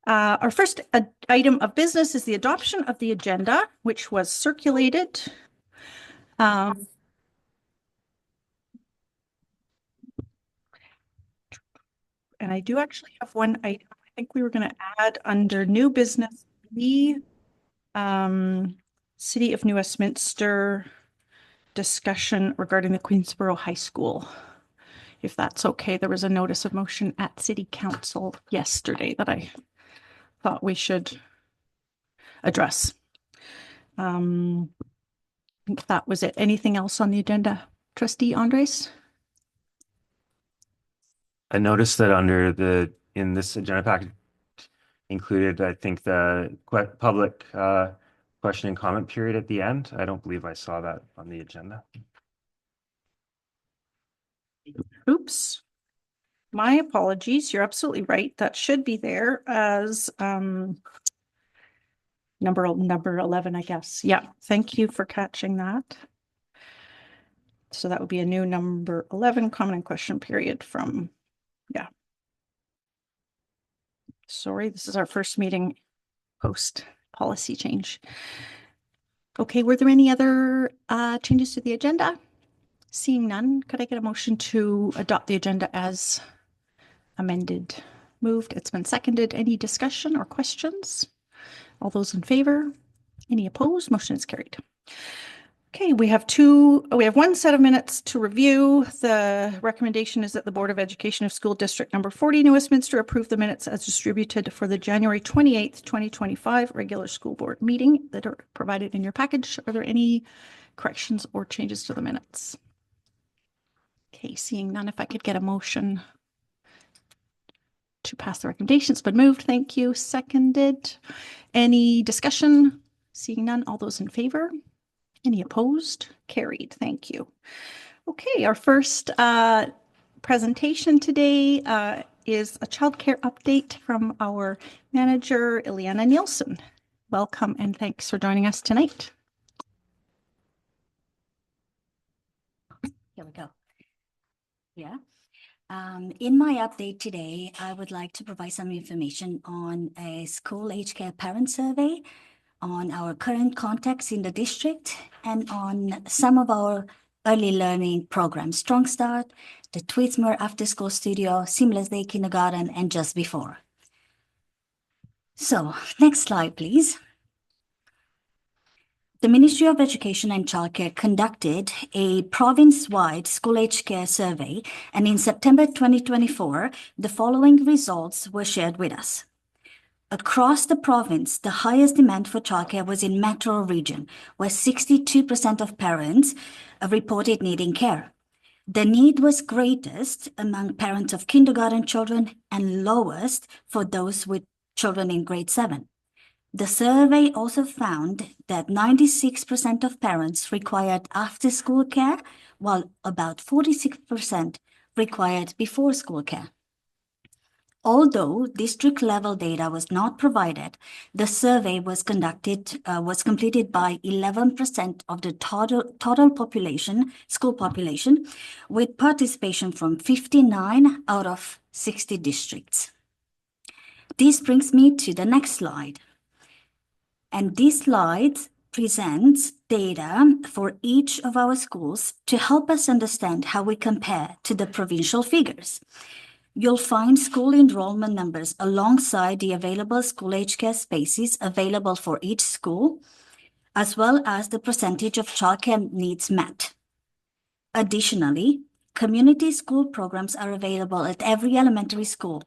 Our first item of business is the adoption of the agenda, which was circulated. And I do actually have one item. I think we were going to add under new business, the City of New Westminster discussion regarding the Queensborough High School. If that's okay, there was a notice of motion at City Council yesterday that I thought we should address. I think that was it. Anything else on the agenda? Trustee Andres? I noticed that in this agenda packet included, I think, the public question and comment period at the end. I don't believe I saw that on the agenda. Oops. My apologies. You're absolutely right. That should be there as number 11, I guess. Yeah. Thank you for catching that. So that would be a new number 11 comment and question period from, yeah. Sorry, this is our first meeting post policy change. Okay, were there any other changes to the agenda? Seeing none, could I get a motion to adopt the agenda as amended? Moved. It's been seconded. Any discussion or questions? All those in favor? Any opposed? Motion is carried. Okay, we have one set of minutes to review. The recommendation is that the Board of Education of School District Number 40, New Westminster, approve the minutes as distributed for the January 28th, 2025 regular school board meeting that are provided in your package. Are there any corrections or changes to the minutes? Okay, seeing none, if I could get a motion to pass the recommendations. Been moved. Thank you. Seconded. Any discussion? Seeing none, all those in favor? Any opposed? Carried. Thank you. Okay, our first presentation today is a childcare update from our manager, Ileana Nielsen. Welcome and thanks for joining us tonight. Here we go. Yeah. In my update today, I would like to provide some information on a school aged care parent survey, on our current context in the district, and on some of our early learning programs, Strong Start, the Tweedsmuir After School Studio, Seamless Day Kindergarten, and Just Before. So, next slide, please. The Ministry of Education and Childcare conducted a province-wide school aged care survey, and in September 2024, the following results were shared with us. Across the province, the highest demand for childcare was in Metro region, where 62% of parents reported needing care. The need was greatest among parents of kindergarten children and lowest for those with children in grade 7. The survey also found that 96% of parents required after-school care, while about 46% required before-school care. Although district-level data was not provided, the survey was completed by 11% of the total population, school population, with participation from 59 out of 60 districts. This brings me to the next slide. And this slide presents data for each of our schools to help us understand how we compare to the provincial figures. You'll find school enrollment numbers alongside the available school aged care spaces available for each school, as well as the percentage of childcare needs met. Additionally, community school programs are available at every elementary school,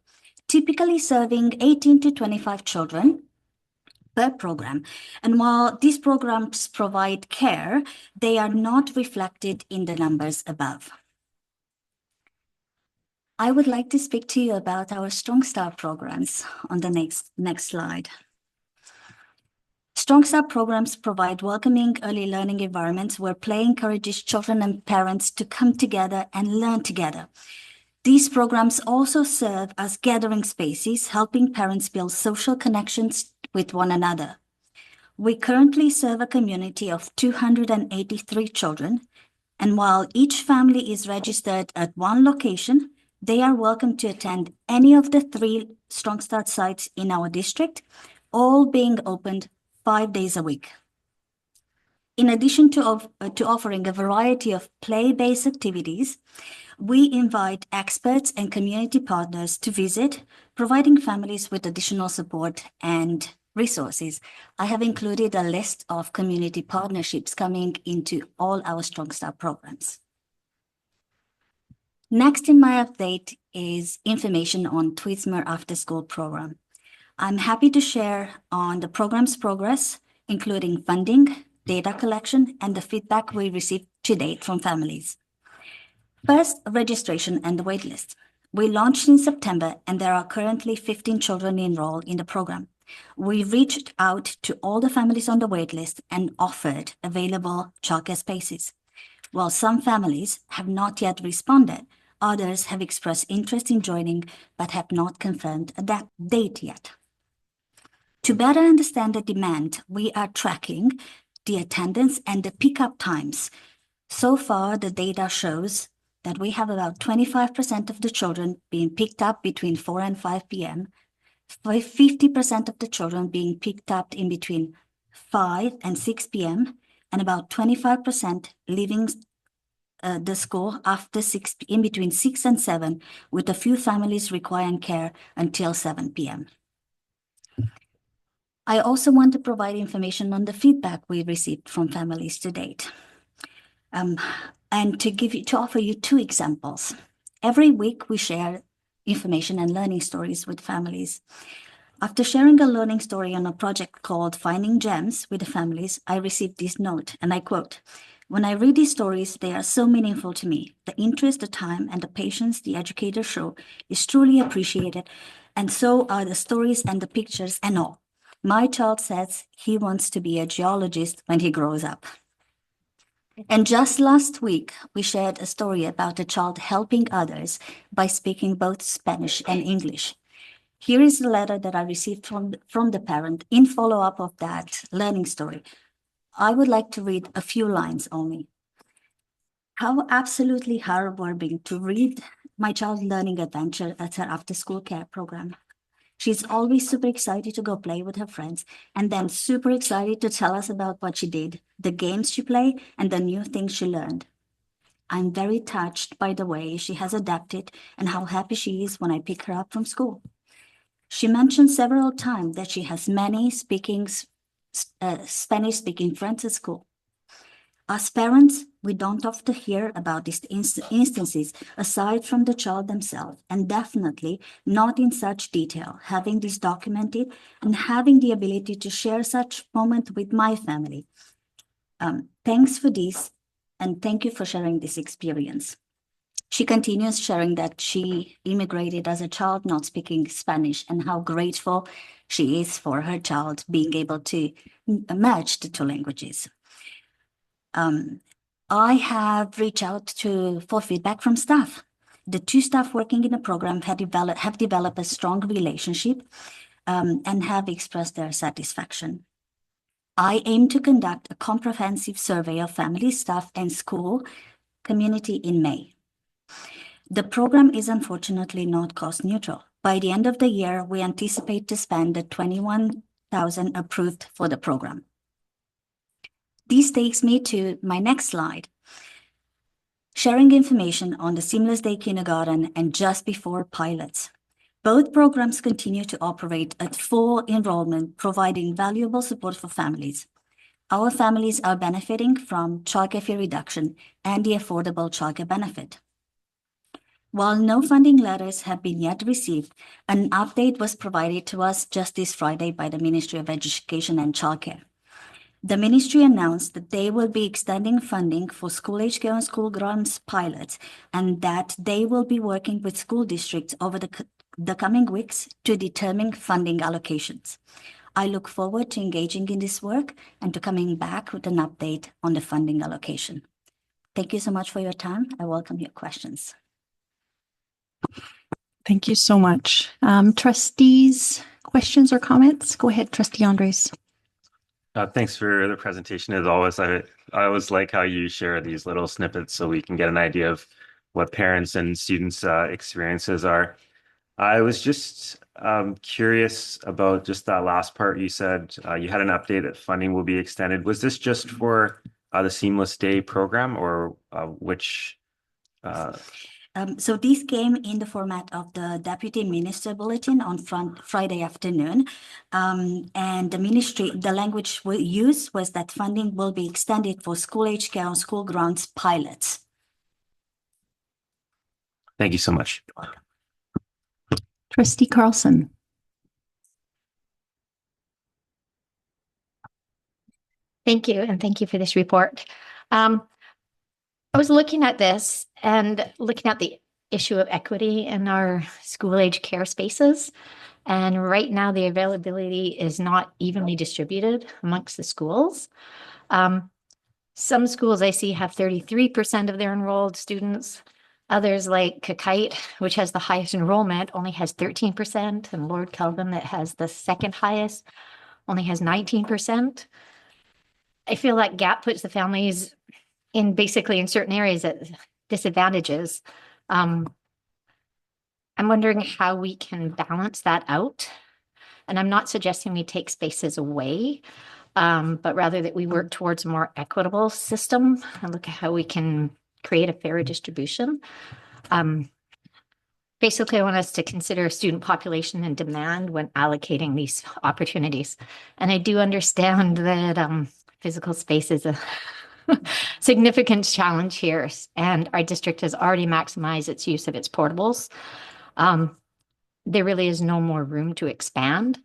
typically serving 18 to 25 children per program. And while these programs provide care, they are not reflected in the numbers above. I would like to speak to you about our Strong Start programs on the next slide. Strong Start programs provide welcoming early learning environments where play encourages children and parents to come together and learn together. These programs also serve as gathering spaces, helping parents build social connections with one another. We currently serve a community of 283 children, and while each family is registered at one location, They are welcome to attend any of the 3 Strong Start sites in our district, all being opened 5 days a week. In addition to offering a variety of play-based activities, we invite experts and community partners to visit, providing families with additional support and resources. I have included a list of community partnerships coming into all our Strong Start programs. Next in my update is information on Tweedsmuir After School program. I'm happy to share on the program's progress, including funding, data collection, and the feedback we received to date from families. First, registration and the waitlist. We launched in September, and there are currently 15 children enrolled in the program. We reached out to all the families on the waitlist and offered available childcare spaces. While some families have not yet responded, others have expressed interest in joining but have not confirmed a date yet. To better understand the demand, we are tracking the attendance and the pickup times. So far, the data shows that we have about 25% of the children being picked up between 4 and 5 p.m., 50% of the children being picked up in between 5 and 6 p.m., and about 25% leaving the school after in between 6 and 7, with a few families requiring care until 7 p.m. I also want to provide information on the feedback we received from families to date. And to offer you 2 examples. Every week we share information and learning stories with families. After sharing a learning story on a project called Finding Gems with the families, I received this note, and I quote, "When I read these stories, they are so meaningful to me. The interest, the time, and the patience the educators show is truly appreciated, and so are the stories and the pictures and all. My child says he wants to be a geologist when he grows up." And just last week, we shared a story about a child helping others by speaking both Spanish and English. Here is the letter that I received from the parent in follow-up of that learning story. I would like to read a few lines only. "How absolutely heartwarming to read my child's learning adventure at her after-school care program. She's always super excited to go play with her friends, and then super excited to tell us about what she did, the games she played, and the new things she learned. I'm very touched by the way she has adapted and how happy she is when I pick her up from school. She mentioned several times that she has many Spanish-speaking friends at school. As parents, we don't often hear about these instances aside from the child themselves, and definitely not in such detail. Having this documented and having the ability to share such moment with my family. Thanks for this, and thank you for sharing this experience." She continues sharing that she immigrated as a child not speaking Spanish and how grateful she is for her child being able to merge the 2 languages. I have reached out for feedback from staff. The 2 staff working in the program have developed a strong relationship and have expressed their satisfaction. I aim to conduct a comprehensive survey of family, staff, and school community in May. The program is unfortunately not cost neutral. By the end of the year, we anticipate to spend the $21,000 approved for the program. This takes me to my next slide. Sharing information on the Seamless Day Kindergarten and Just Before pilots. Both programs continue to operate at full enrollment, providing valuable support for families. Our families are benefiting from childcare fee reduction and the affordable childcare benefit. While no funding letters have been yet received, an update was provided to us just this Friday by the Ministry of Education and Childcare. The ministry announced that they will be extending funding for school-age care and school grounds pilots, and that they will be working with school districts over the coming weeks to determine funding allocations. I look forward to engaging in this work and to coming back with an update on the funding allocation. Thank you so much for your time. I welcome your questions. Thank you so much. Trustees, questions or comments? Go ahead, Trustee Andres. Thanks for the presentation as always. I always like how you share these little snippets so we can get an idea of what parents and students' experiences are. I was just curious about just that last part. You said you had an update that funding will be extended. Was this just for the Seamless Day program, or which? So these came in the format of the Deputy Minister Bulletin on Friday afternoon. And the language we used was that funding will be extended for school-age care on school grounds pilots. Thank you so much. Trustee Carlson. Thank you, and thank you for this report. I was looking at this and looking at the issue of equity in our school-age care spaces. And right now, the availability is not evenly distributed amongst the schools. Some schools I see have 33% of their enrolled students. Others, like Kakite, which has the highest enrollment, only has 13%, and Lord Kelvin, that has the second highest, only has 19%. I feel like gap puts the families in basically in certain areas at disadvantages. I'm wondering how we can balance that out. And I'm not suggesting we take spaces away, but rather that we work towards a more equitable system and look at how we can create a fairer distribution. Basically, I want us to consider student population and demand when allocating these opportunities. And I do understand that physical space is a significant challenge here, and our district has already maximized its use of its portables. There really is no more room to expand,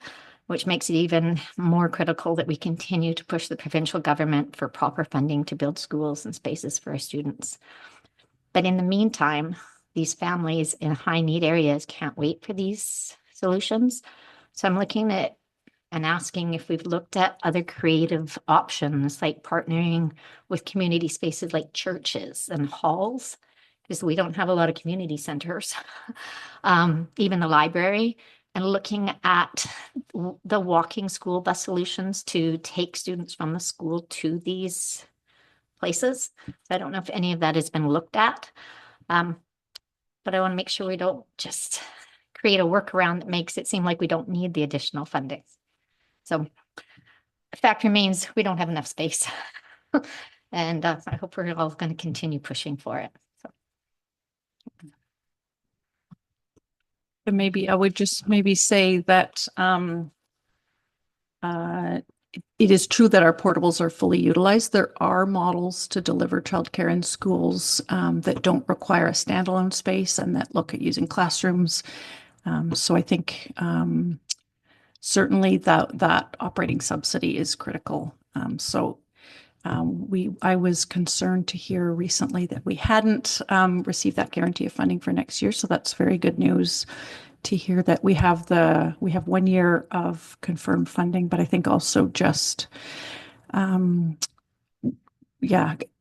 which makes it even more critical that we continue to push the provincial government for proper funding to build schools and spaces for our students. But in the meantime, these families in high need areas can't wait for these solutions. So I'm looking at and asking if we've looked at other creative options, like partnering with community spaces like churches and halls, because we don't have a lot of community centers, even the library, and looking at the walking school bus solutions to take students from the school to these places. So I don't know if any of that has been looked at, but I want to make sure we don't just create a workaround that makes it seem like we don't need the additional funding. So the fact remains, we don't have enough space. And I hope we're all going to continue pushing for it. So. And maybe I would just maybe say that it is true that our portables are fully utilized. There are models to deliver childcare in schools that don't require a standalone space and that look at using classrooms. So I think certainly that operating subsidy is critical. I was concerned to hear recently that we hadn't received that guarantee of funding for next year. So that's very good news to hear that we have 1 year of confirmed funding, but I think also just,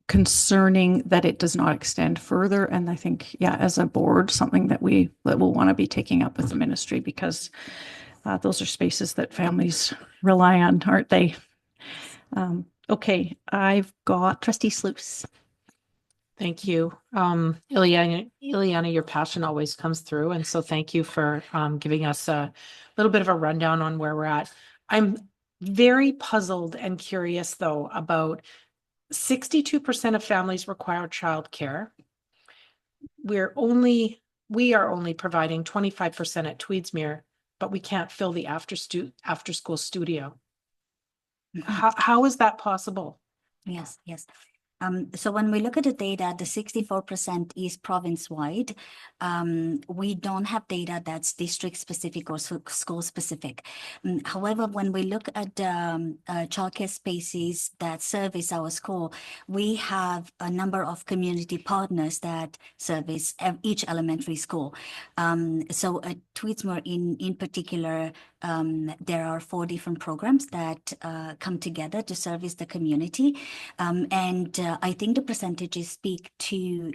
concerning that it does not extend further. And I think, as a board, something that we'll want to be taking up with the ministry, because those are spaces that families rely on, aren't they? Okay, I've got Trustee Sluice. Thank you. Ileana, your passion always comes through. And so thank you for giving us a little bit of a rundown on where we're at. I'm very puzzled and curious, though, about 62% of families require childcare. We are only providing 25% at Tweedsmuir, but we can't fill the after school studio. How is that possible? Yes. So when we look at the data, the 64% is province-wide. We don't have data that's district-specific or school-specific. However, when we look at childcare spaces that service our school, we have a number of community partners that service each elementary school. So at Tweedsmuir in particular, there are 4 different programs that come together to service the community. And I think the percentages speak to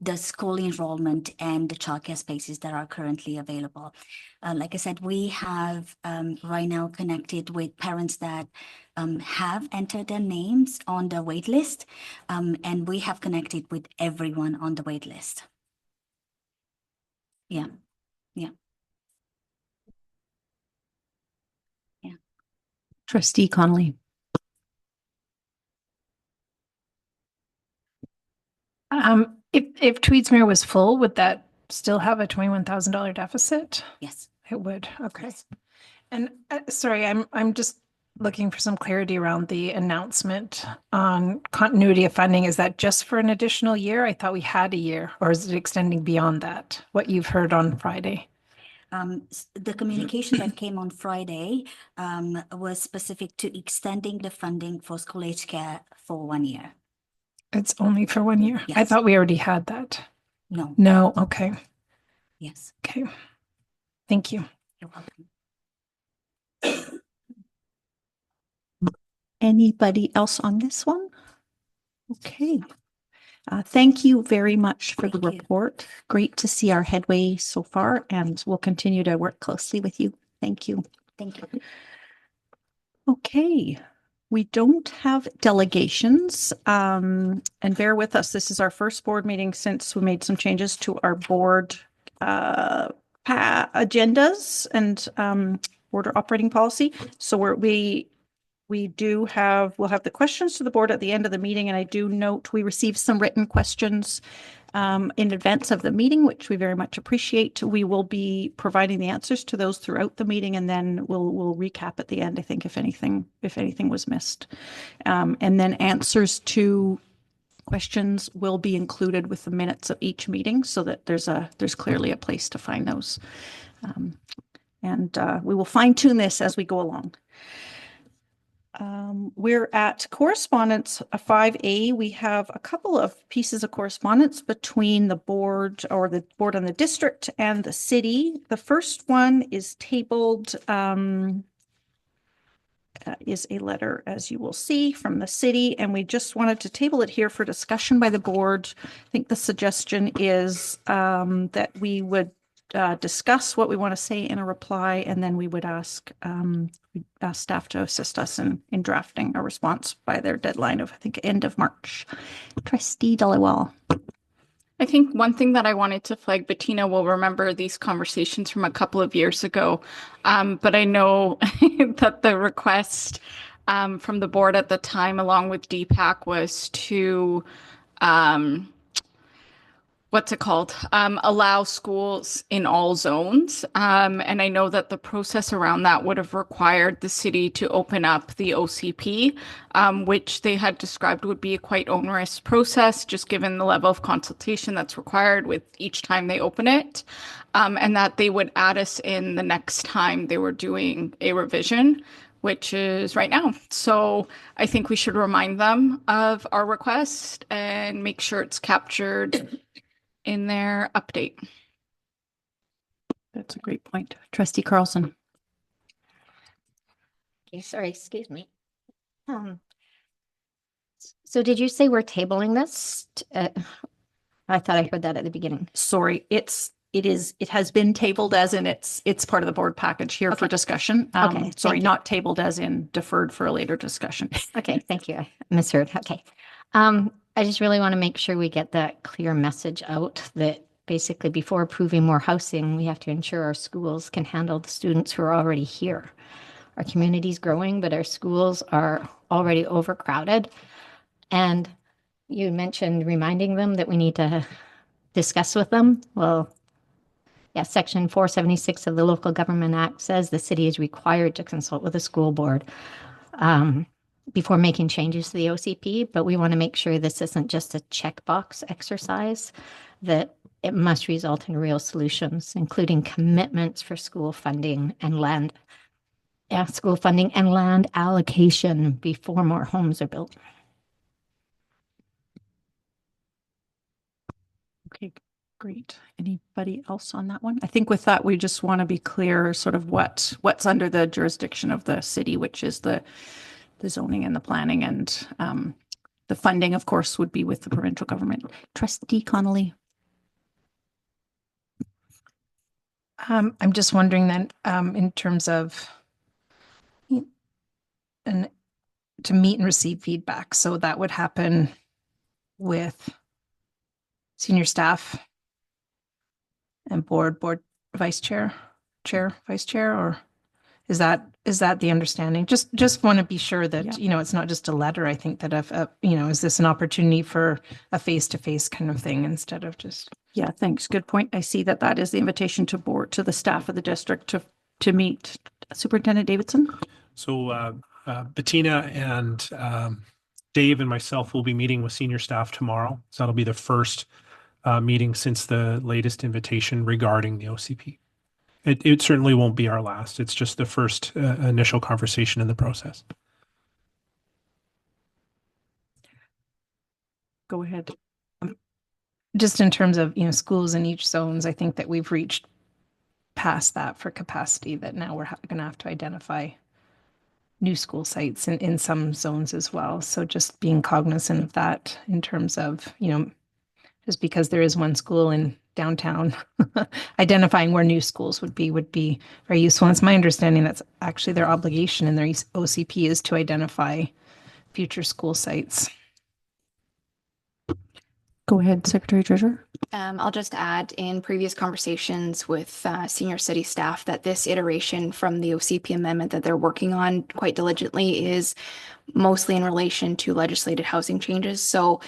the school enrollment and the childcare spaces that are currently available. Like I said, we have right now connected with parents that have entered their names on the wait list, and we have connected with everyone on the wait list. Yeah. Trustee Connolly. If Tweedsmuir was full, would that still have a $21,000 deficit? Yes. It would. Okay. Yes. And sorry, I'm just looking for some clarity around the announcement on continuity of funding. Is that just for an additional year? I thought we had a year, or is it extending beyond that? What you've heard on Friday? The communication that came on Friday was specific to extending the funding for school age care for 1 year. It's only for 1 year. I Yes. thought we already had that. No. No. Okay. Yes. Okay. Thank you. You're welcome. Anybody else on this one? Okay. Thank you very much for the Thank you. report. Great to see our headway so far, and we'll continue to work closely with you. Thank you. Thank you. Okay. We don't have delegations, and bear with us. This is our first board meeting since we made some changes to our board agendas and board operating policy. So we'll have the questions to the board at the end of the meeting. And I do note we received some written questions in advance of the meeting, which we very much appreciate. We will be providing the answers to those throughout the meeting, and then we'll recap at the end, I think, if anything was missed. And then answers to questions will be included with the minutes of each meeting so that there's clearly a place to find those. And we will fine tune this as we go along. We're at correspondence 5A. We have a couple of pieces of correspondence between the board or the board and the district and the city. The first one is tabled, is a letter, as you will see, from the city, and we just wanted to table it here for discussion by the board. I think the suggestion is that we would discuss what we want to say in a reply, and then we would ask staff to assist us in drafting a response by their deadline of, I think, end of March. Trustee Dhaliwal. I think one thing that I wanted to flag, Bettina will remember these conversations from a couple of years ago, but I know that the request from the board at the time, along with DPAC, was to allow schools in all zones. And I know that the process around that would have required the city to open up the OCP, which they had described would be a quite onerous process, just given the level of consultation that's required with each time they open it. And that they would add us in the next time they were doing a revision, which is right now. So I think we should remind them of our request and make sure it's captured in their update. That's a great point. Trustee Carlson. Okay, sorry, excuse me. So did you say we're tabling this? I thought I heard that at the beginning. Sorry, it has been tabled as in it's part of the board package here for Okay. discussion. Okay, Sorry, thank you. not tabled as in deferred for a later discussion. Okay, thank you. I misheard. Okay. I just really want to make sure we get that clear message out that basically before approving more housing, we have to ensure our schools can handle the students who are already here. Our community's growing, but our schools are already overcrowded. And you mentioned reminding them that we need to discuss with them. Well, yeah, Section 476 of the Local Government Act says the city is required to consult with the school board before making changes to the OCP, but we want to make sure this isn't just a checkbox exercise, that it must result in real solutions, including commitments for school funding and land allocation before more homes are built. Okay, great. Anybody else on that one? I think with that, we just want to be clear sort of what's under the jurisdiction of the city, which is the zoning and the planning, and the funding, of course, would be with the provincial government. Trustee Connolly. I'm just wondering then, in terms of an to meet and receive feedback. So that would happen with senior staff and board vice chair, vice chair, or is that the understanding? Just want to be sure that, Yeah. you know, it's not just a letter. I think that if, you know, is this an opportunity for a face-to-face kind of thing instead of just. Yeah, thanks. Good point. I see that is the invitation to the staff of the district to meet. Superintendent Davidson? So Bettina and Dave and myself will be meeting with senior staff tomorrow. So that'll be the first meeting since the latest invitation regarding the OCP. It certainly won't be our last. It's just the first initial conversation in the process. Go ahead. Just in terms of, you know, schools in each zones, I think that we've reached past that for capacity, that now we're going to have to identify new school sites in some zones as well. So just being cognizant of that in terms of, you know, just because there is one school in downtown, identifying where new schools would be very useful. And it's my understanding that's actually their obligation in their OCP is to identify future school sites. Go ahead, Secretary Treasurer. I'll just add, in previous conversations with senior city staff, that this iteration from the OCP amendment that they're working on quite diligently is mostly in relation to legislated housing changes. So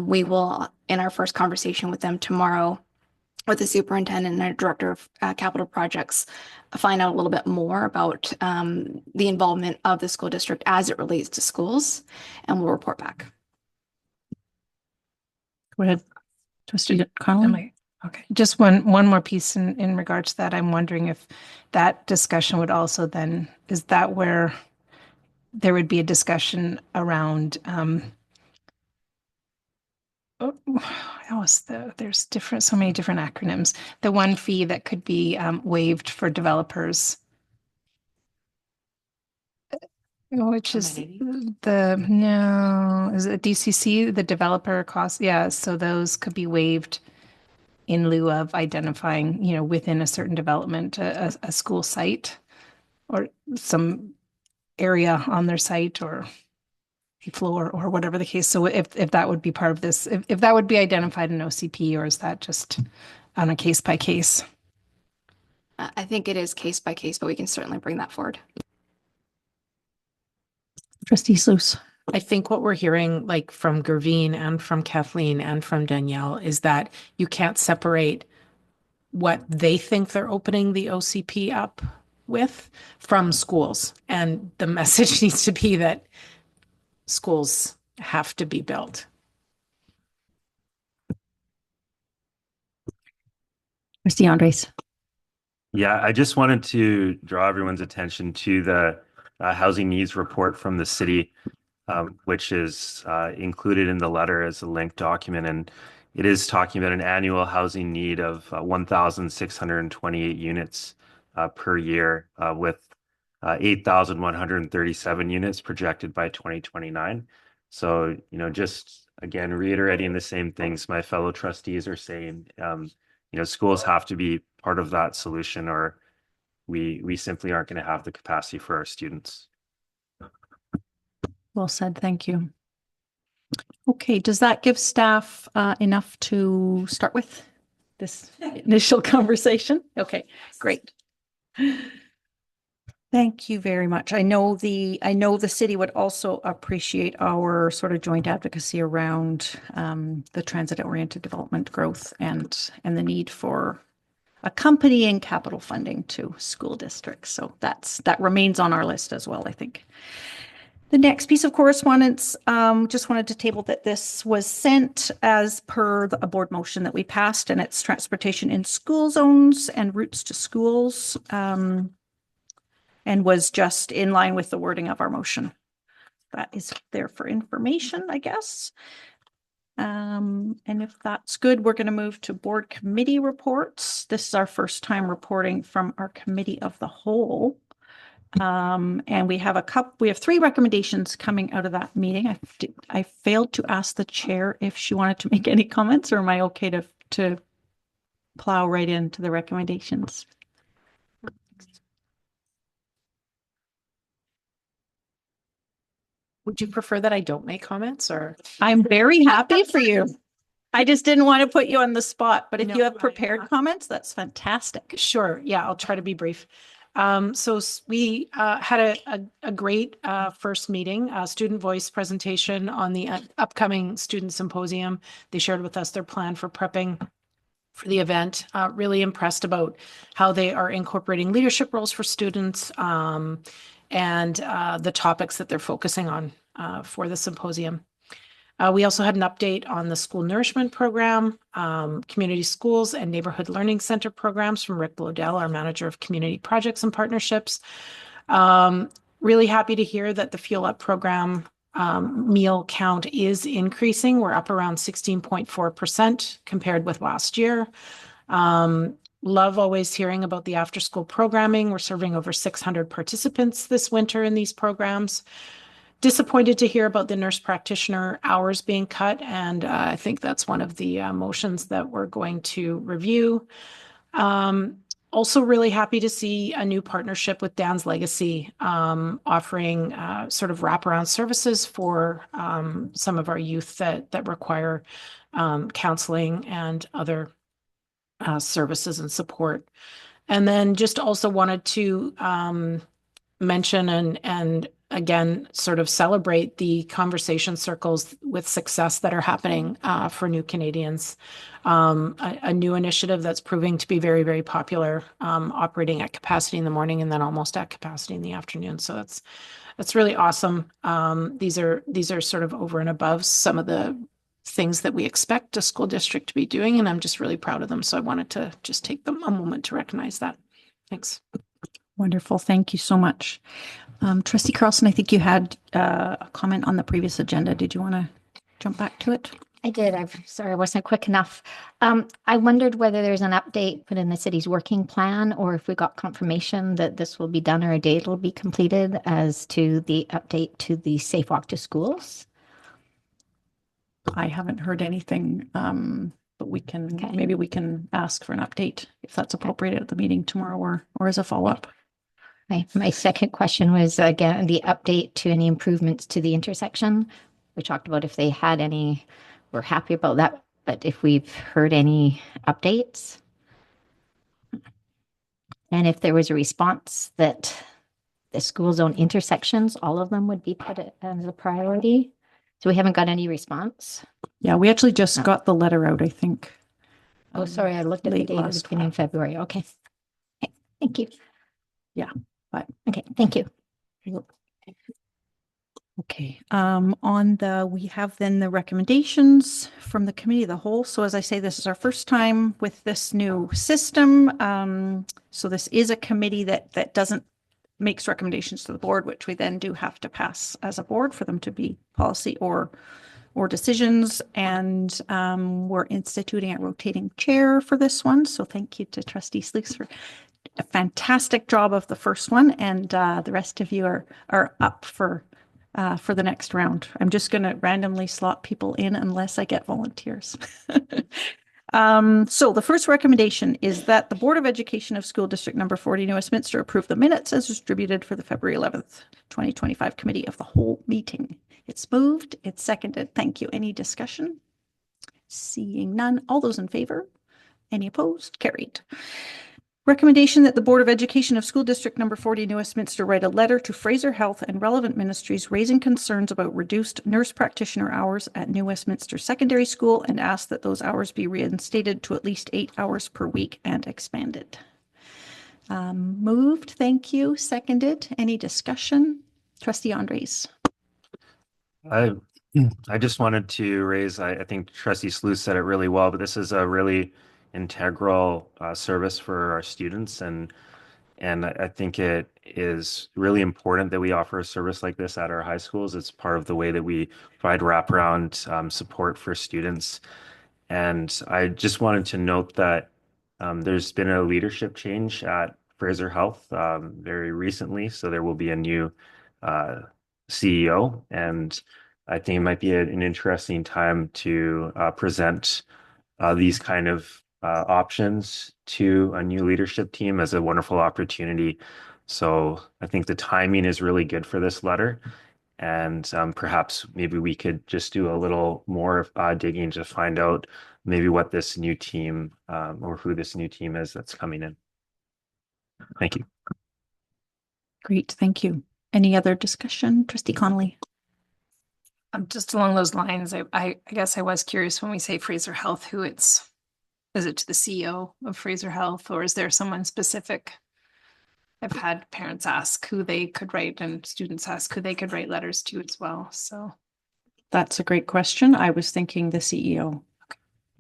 we will, in our first conversation with them tomorrow, with the superintendent and our director of capital projects, find out a little bit more about the involvement of the school district as it relates to schools, and we'll report back. Go ahead. Trustee Connolly? Okay, just one more piece in regards to that. I'm wondering if that discussion would also then, is that where there would be a discussion around there's so many different acronyms. The one fee that could be waived for developers, which is is it DCC, the developer cost? Yeah, so those could be waived in lieu of identifying, you know, within a certain development, a school site or some area on their site or a floor or whatever the case. So if that would be part of this, if that would be identified in OCP, or is that just on a case by case? I think it is case by case, but we can certainly bring that forward. Trustee Sluice. I think what we're hearing, like from Gervine and from Kathleen and from Danielle, is that you can't separate what they think they're opening the OCP up with from schools. And the message needs to be that schools have to be built. Trustee Andres. Yeah, I just wanted to draw everyone's attention to the housing needs report from the city, which is included in the letter as a linked document. And it is talking about an annual housing need of 1,628 units per year, with 8,137 units projected by 2029. So, you know, just again, reiterating the same things my fellow trustees are saying, you know, schools have to be part of that solution, or we simply aren't going to have the capacity for our students. Well said. Thank you. Okay, does that give staff enough to start with this initial conversation? Okay, great. Thank you very much. I know the city would also appreciate our sort of joint advocacy around the transit-oriented development growth and the need for accompanying capital funding to school districts. So that remains on our list as well, I think. The next piece of correspondence, just wanted to table that this was sent as per a board motion that we passed, and it's transportation in school zones and routes to schools, and was just in line with the wording of our motion. That is there for information, I guess. And if that's good, we're going to move to board committee reports. This is our first time reporting from our committee of the whole. And we have three recommendations coming out of that meeting. I failed to ask the chair if she wanted to make any comments, or am I okay to plow right into the recommendations? Would you prefer that I don't make comments or? I'm very happy for you. I just didn't want to put you on the spot, but if No, you have I- prepared comments, that's fantastic. Sure. Yeah, I'll try to be brief. We had a great first meeting, student voice presentation on the upcoming student symposium. They shared with us their plan for prepping for the event. Really impressed about how they are incorporating leadership roles for students and the topics that they're focusing on for the symposium. We also had an update on the school nourishment program, community schools and neighborhood learning center programs from Rick Blodell, our manager of community projects and partnerships. Really happy to hear that the Fuel Up program meal count is increasing. We're up around 16.4% compared with last year. Love always hearing about the after school programming. We're serving over 600 participants this winter in these programs. Disappointed to hear about the nurse practitioner hours being cut, and I think that's one of the motions that we're going to review. Also really happy to see a new partnership with Dan's Legacy, offering sort of wraparound services for some of our youth that require counseling and other services and support. And then just also wanted to mention and again, sort of celebrate the conversation circles with success that are happening for new Canadians. A new initiative that's proving to be very, very popular, operating at capacity in the morning and then almost at capacity in the afternoon. So that's really awesome. These are sort of over and above some of the things that we expect a school district to be doing, and I'm just really proud of them. So I wanted to just take them a moment to recognize that. Thanks. Wonderful. Thank you so much. Trustee Carlson, I think you had a comment on the previous agenda. Did you want to jump back to it? I did. I'm sorry, I wasn't quick enough. I wondered whether there's an update put in the city's working plan or if we got confirmation that this will be done or a date will be completed as to the update to the Safe Walk to Schools. I haven't heard anything, but we can, Okay. maybe we can ask for an update if that's appropriate at the meeting tomorrow or as a follow-up. My second question was, again, the update to any improvements to the intersection. We talked about if they had any, we're happy about that, but if we've heard any updates. And if there was a response that the school zone intersections, all of them would be put as a priority. So we haven't got any response. Yeah, we actually just No. got the letter out, I think. Oh, sorry, I looked at the late date. It was last beginning of February. Okay. Thank you. Yeah, but- Okay, thank you. Okay, we have then the recommendations from the committee of the whole. So as I say, this is our first time with this new system. So this is a committee that makes recommendations to the board, which we then do have to pass as a board for them to be policy or decisions. And we're instituting a rotating chair for this one. So thank you to Trustee Sluice for a fantastic job of the first one, and the rest of you are up for the next round. I'm just going to randomly slot people in unless I get volunteers. So the first recommendation is that the Board of Education of School District Number 40 New Westminster approve the minutes as distributed for the February 11th, 2025 Committee of the Whole meeting. It's moved. It's seconded. Thank you. Any discussion? Seeing none. All those in favor? Any opposed? Carried. Recommendation that the Board of Education of School District Number 40 New Westminster write a letter to Fraser Health and relevant ministries raising concerns about reduced nurse practitioner hours at New Westminster Secondary School and ask that those hours be reinstated to at least 8 hours per week and expanded. Moved. Thank you. Seconded. Any discussion? Trustee Andres. I just wanted to raise, I think Trustee Sluice said it really well, but this is a really integral service for our students, and I think it is really important that we offer a service like this at our high schools. It's part of the way that we provide wraparound support for students. And I just wanted to note that there's been a leadership change at Fraser Health very recently, so there will be a new CEO, and I think it might be an interesting time to present these kind of options to a new leadership team as a wonderful opportunity. So I think the timing is really good for this letter. And perhaps maybe we could just do a little more digging to find out maybe what this new team or who this new team is that's coming in. Thank you. Great, thank you. Any other discussion? Trustee Connolly? Just along those lines, I guess I was curious when we say Fraser Health, who is it to the CEO of Fraser Health, or is there someone specific? I've had parents ask who they could write and students ask who they could write letters to as well. So That's a great question. I was thinking the CEO.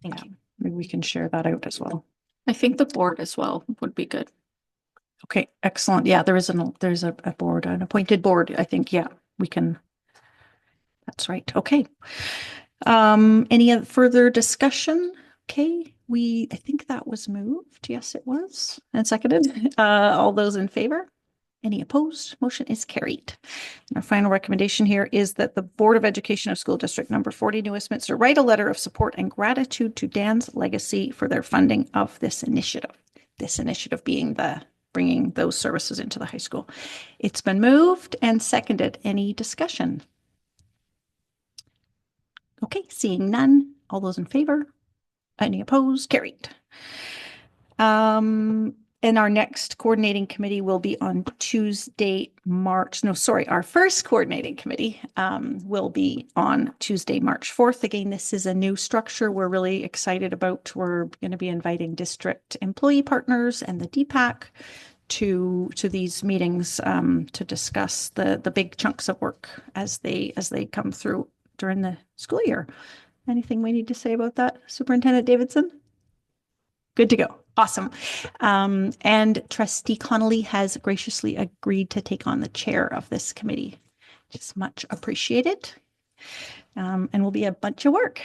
thank you. Maybe we can share that out as well. I think the board as well would be good. Okay, excellent. Yeah, there's a board, an appointed board. I think, yeah, we can. That's right. Okay. Any further discussion? Okay, I think that was moved. Yes, it was. And seconded. All those in favor? Any opposed? Motion is carried. And our final recommendation here is that the Board of Education of School District Number 40, New Westminster, write a letter of support and gratitude to Dan's Legacy for their funding of this initiative. This initiative being the bringing those services into the high school. It's been moved and seconded. Any discussion? Okay, seeing none. All those in favor? Any opposed? Carried. And our next coordinating committee will be on Tuesday, our first coordinating committee will be on Tuesday, March 4th. Again, this is a new structure we're really excited about. We're going to be inviting district employee partners and the DPAC to these meetings to discuss the big chunks of work as they come through during the school year. Anything we need to say about that, Superintendent Davidson? Good to go. Awesome. And Trustee Connolly has graciously agreed to take on the chair of this committee. Just much appreciated. And will be a bunch of work.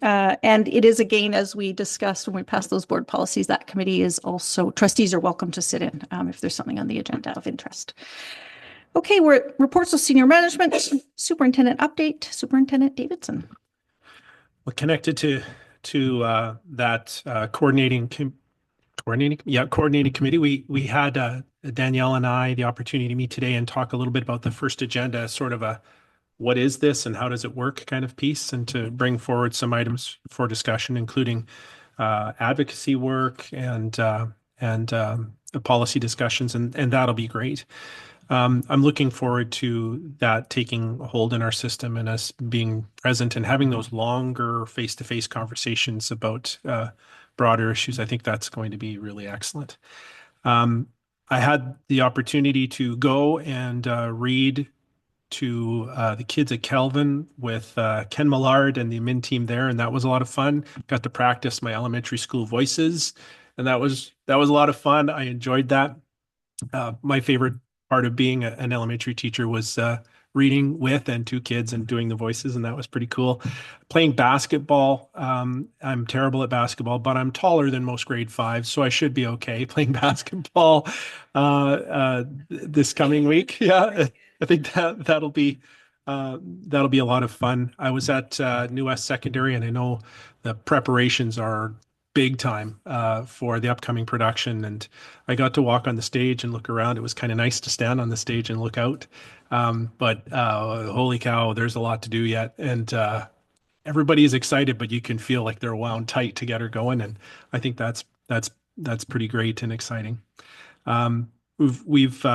And it is, again, as we discussed when we passed those board policies, that committee is also, trustees are welcome to sit in if there's something on the agenda of interest. Okay, we're at reports of senior management, superintendent update, Superintendent Davidson. Well, connected to that coordinating committee, we had Danielle and I the opportunity to meet today and talk a little bit about the first agenda, sort of a what is this and how does it work kind of piece, and to bring forward some items for discussion, including advocacy work and policy discussions, and that'll be great. I'm looking forward to that taking hold in our system and us being present and having those longer face-to-face conversations about broader issues. I think that's going to be really excellent. I had the opportunity to go and read to the kids at Kelvin with Ken Millard and the admin team there, and that was a lot of fun. Got to practice my elementary school voices, and that was a lot of fun. I enjoyed that. My favorite part of being an elementary teacher was reading with and to kids and doing the voices, and that was pretty cool. Playing basketball, I'm terrible at basketball, but I'm taller than most grade 5, so I should be okay playing basketball this coming week. Yeah, I think that'll be a lot of fun. I was at New West Secondary, and I know the preparations are big time for the upcoming production, and I got to walk on the stage and look around. It was kind of nice to stand on the stage and look out, but holy cow, there's a lot to do yet, and everybody is excited, but you can feel like they're wound tight to get her going, and I think that's pretty great and exciting. We've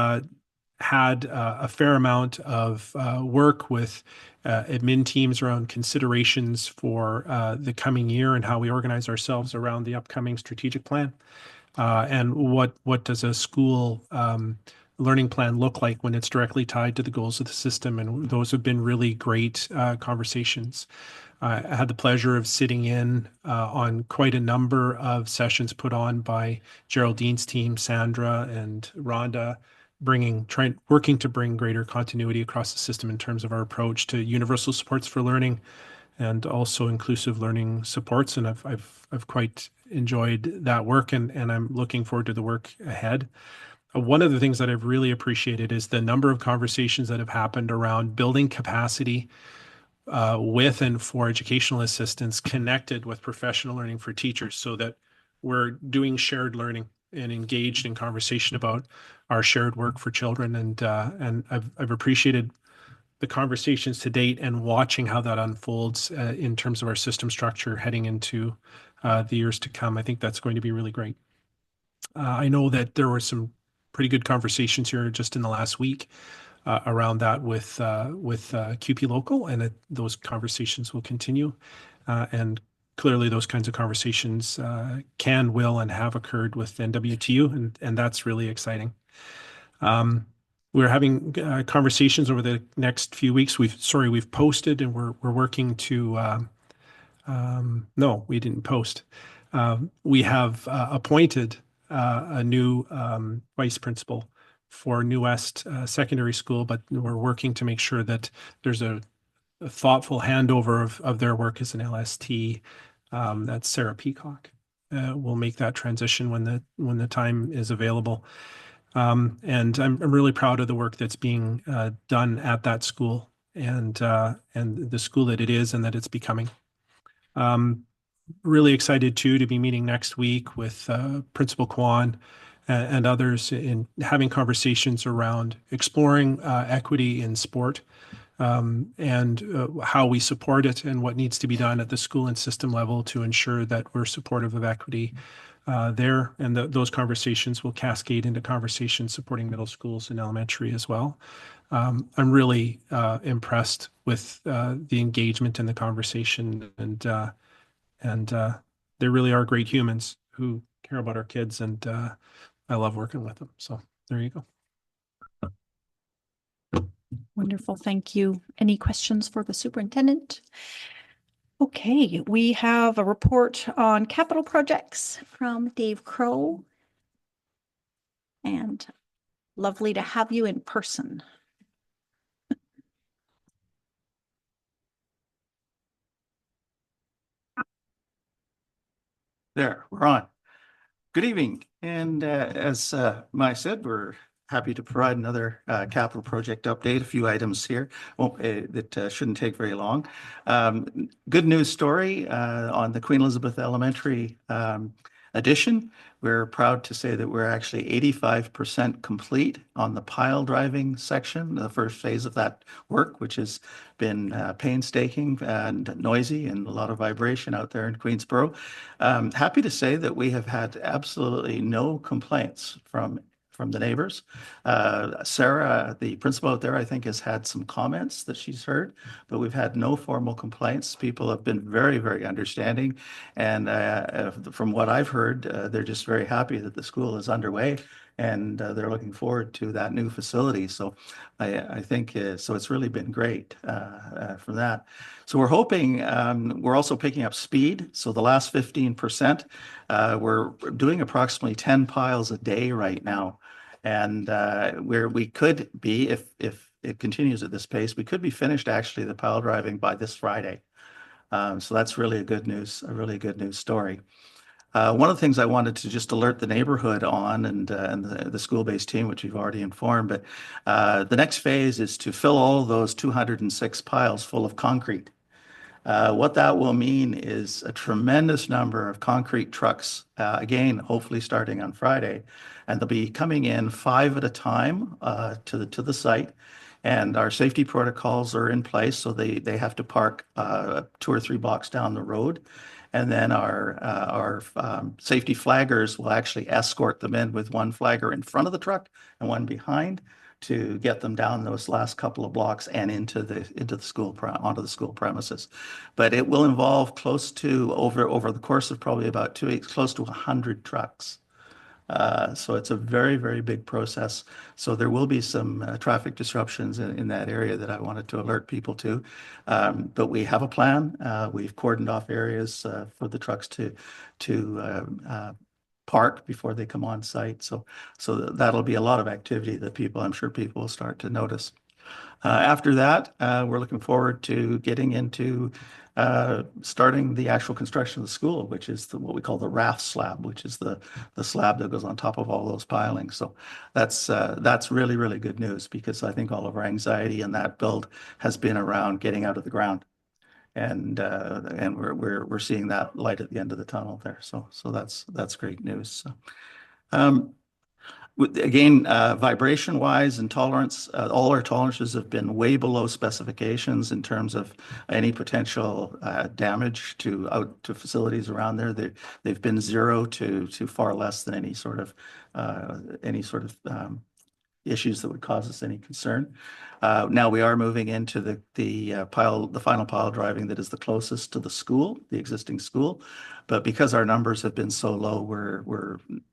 had a fair amount of work with admin teams around considerations for the coming year and how we organize ourselves around the upcoming strategic plan. And what does a school learning plan look like when it's directly tied to the goals of the system? And those have been really great conversations. I had the pleasure of sitting in on quite a number of sessions put on by Geraldine's team, Sandra and Rhonda, working to bring greater continuity across the system in terms of our approach to universal supports for learning and also inclusive learning supports. And I've quite enjoyed that work, and I'm looking forward to the work ahead. One of the things that I've really appreciated is the number of conversations that have happened around building capacity with and for educational assistants connected with professional learning for teachers, so that we're doing shared learning and engaged in conversation about our shared work for children. And I've appreciated the conversations to date and watching how that unfolds in terms of our system structure heading into the years to come. I think that's going to be really great. I know that there were some pretty good conversations here just in the last week around that with QP Local, and those conversations will continue. And clearly, those kinds of conversations can, will, and have occurred with NWTU, and that's really exciting. We're having conversations over the next few weeks. We've posted, and we're working to. No, we didn't post. We have appointed a new vice principal for New West Secondary School, but we're working to make sure that there's a thoughtful handover of their work as an LST. That's Sarah Peacock. We'll make that transition when the time is available. And I'm really proud of the work that's being done at that school and the school that it is and that it's becoming. Really excited too to be meeting next week with Principal Kwan and others in having conversations around exploring equity in sport and how we support it and what needs to be done at the school and system level to ensure that we're supportive of equity there. And those conversations will cascade into conversations supporting middle schools and elementary as well. I'm really impressed with the engagement in the conversation, and they really are great humans who care about our kids, and I love working with them. So there you go. Wonderful. Thank you. Any questions for the superintendent? Okay, we have a report on capital projects from Dave Crow. And lovely to have you in person. There, we're on. Good evening. And as Mai said, we're happy to provide another capital project update, a few items here that shouldn't take very long. Good news story on the Queen Elizabeth Elementary addition. We're proud to say that we're actually 85% complete on the pile driving section, the first phase of that work, which has been painstaking and noisy and a lot of vibration out there in Queensborough. Happy to say that we have had absolutely no complaints from the neighbors. Sarah, the principal out there, I think has had some comments that she's heard, but we've had no formal complaints. People have been very, very understanding. And from what I've heard, they're just very happy that the school is underway and they're looking forward to that new facility. So I think, so it's really been great from that. So we're hoping, we're also picking up speed. So the last 15%, we're doing approximately 10 piles a day right now. And where we could be, if it continues at this pace, we could be finished actually the pile driving by this Friday. So that's really a really good news story. One of the things I wanted to just alert the neighborhood on and the school-based team, which we've already informed, but the next phase is to fill all of those 206 piles full of concrete. What that will mean is a tremendous number of concrete trucks, again, hopefully starting on Friday, and they'll be coming in 5 at a time to the site. And our safety protocols are in place, so they have to park 2 or 3 blocks down the road. And then our safety flaggers will actually escort them in with one flagger in front of the truck and one behind to get them down those last couple of blocks and into the school onto the school premises. But it will involve close to over the course of probably about 2 weeks, close to 100 trucks. So it's a very, very big process. So there will be some traffic disruptions in that area that I wanted to alert people to. But we have a plan. We've cordoned off areas for the trucks to park before they come on site. So that'll be a lot of activity that I'm sure people will start to notice. After that, we're looking forward to getting into starting the actual construction of the school, which is what we call the raft slab, which is the slab that goes on top of all those pilings. So that's really, really good news, because I think all of our anxiety in that build has been around getting out of the ground. And we're seeing that light at the end of the tunnel there. So that's great news. Again, vibration wise and tolerance, all our tolerances have been way below specifications in terms of any potential damage to facilities around there. They've been 0 to far less than any sort of issues that would cause us any concern. Now we are moving into the final pile driving that is the closest to the school, the existing school. But because our numbers have been so low,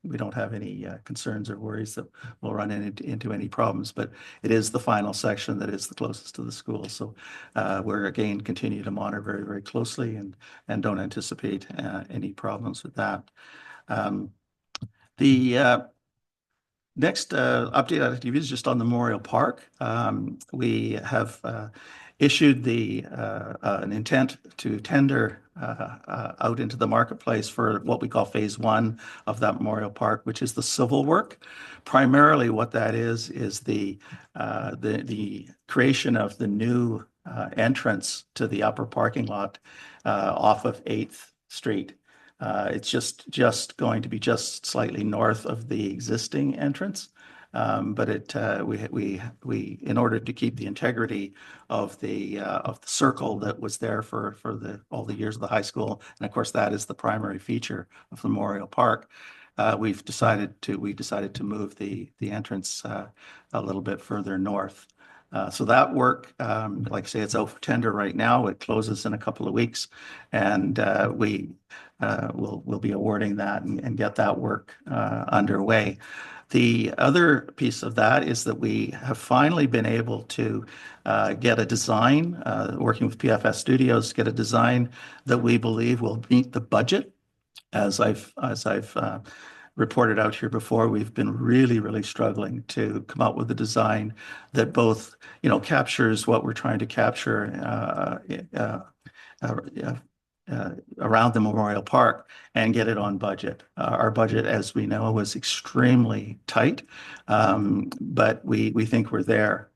we don't have any concerns or worries that we'll run into any problems. But it is the final section that is the closest to the school. So we're again continue to monitor very, very closely and don't anticipate any problems with that. The next update I'd like to give you is just on the Memorial Park. We have issued an intent to tender out into the marketplace for what we call phase 1 of that Memorial Park, which is the civil work. Primarily what that is the creation of the new entrance to the upper parking lot off of 8th Street. It's just going to be just slightly north of the existing entrance. But we in order to keep the integrity of the circle that was there for all the years of the high school, and of course that is the primary feature of the Memorial Park, we decided to move the entrance a little bit further north. So that work, like I say, it's out for tender right now. It closes in a couple of weeks, and we'll be awarding that and get that work underway. The other piece of that is that we have finally been able to get a design, working with PFS Studios, get a design that we believe will meet the budget. As I've reported out here before, we've been really, really struggling to come up with a design that both, captures what we're trying to capture around the Memorial Park and get it on budget. Our budget, as we know, was extremely tight, but we think we're there.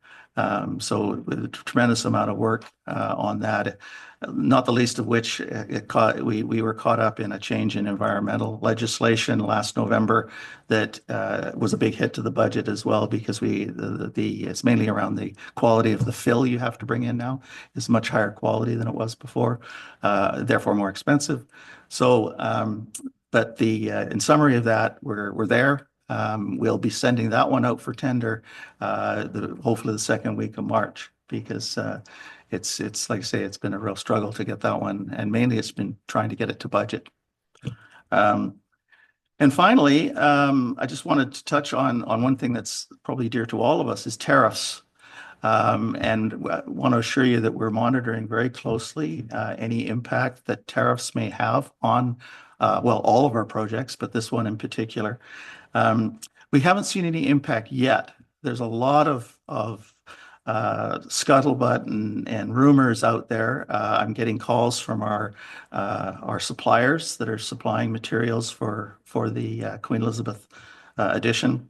So with a tremendous amount of work on that, not the least of which we were caught up in a change in environmental legislation last November that was a big hit to the budget as well, because it's mainly around the quality of the fill you have to bring in now is much higher quality than it was before, therefore more expensive. So, but in summary of that, we're there. We'll be sending that one out for tender, hopefully the second week of March, because it's like I say, it's been a real struggle to get that one, and mainly it's been trying to get it to budget. And finally, I just wanted to touch on one thing that's probably dear to all of us is tariffs. And I want to assure you that we're monitoring very closely any impact that tariffs may have on, all of our projects, but this one in particular. We haven't seen any impact yet. There's a lot of scuttlebutt and rumors out there. I'm getting calls from our suppliers that are supplying materials for the Queen Elizabeth edition.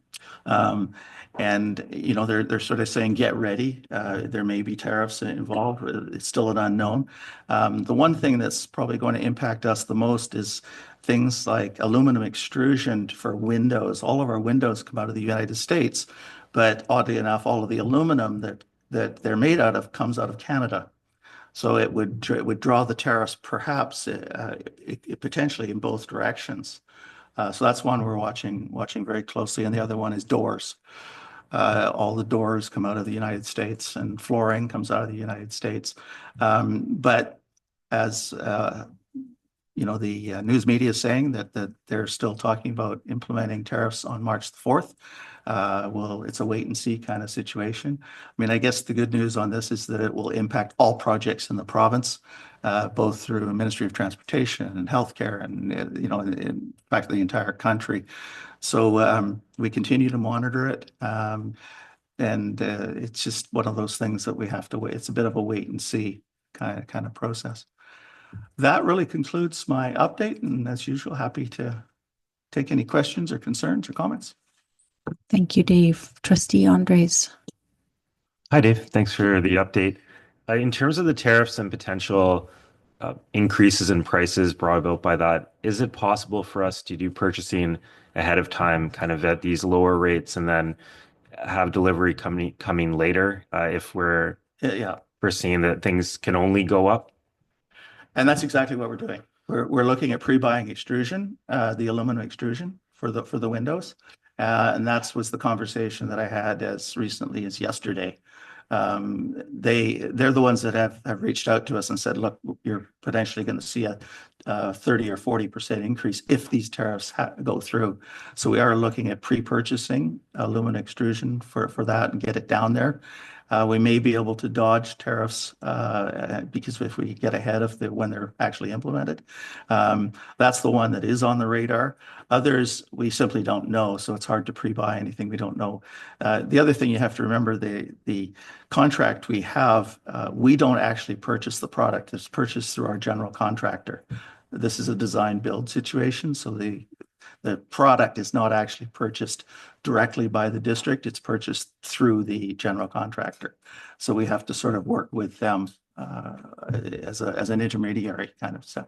And they're sort of saying, get ready. There may be tariffs involved. It's still an unknown. The one thing that's probably going to impact us the most is things like aluminum extrusion for windows. All of our windows come out of the United States, but oddly enough, all of the aluminum that they're made out of comes out of Canada. So it would draw the tariffs perhaps potentially in both directions. So that's one we're watching very closely. And the other one is doors. All the doors come out of the United States, and flooring comes out of the United States. But as the news media is saying that they're still talking about implementing tariffs on March the 4th. Well, it's a wait and see kind of situation. I mean, I guess the good news on this is that it will impact all projects in the province, both through the Ministry of Transportation and Healthcare and, in fact, the entire country. So we continue to monitor it. And it's just one of those things that we have to wait. It's a bit of a wait and see kind of process. That really concludes my update. And as usual, happy to take any questions or concerns or comments. Thank you, Dave. Trustee Andres. Hi, Dave. Thanks for the update. In terms of the tariffs and potential increases in prices brought about by that, is it possible for us to do purchasing ahead of time, kind of at these lower rates, and then have delivery coming later if we're Yeah, foreseeing that things can only go up? and that's exactly what we're doing. We're looking at pre-buying extrusion, the aluminum extrusion for the windows. And was the conversation that I had as recently as yesterday. They're the ones that have reached out to us and said, look, you're potentially going to see a 30 or 40% increase if these tariffs go through. So we are looking at pre-purchasing aluminum extrusion for that and get it down there. We may be able to dodge tariffs because if we get ahead of when they're actually implemented. That's the one that is on the radar. Others, we simply don't know, so it's hard to pre-buy anything we don't know. The other thing you have to remember, the contract we have, we don't actually purchase the product. It's purchased through our general contractor. This is a design build situation, so the product is not actually purchased directly by the district. It's purchased through the general contractor. So we have to sort of work with them as an intermediary kind of stuff.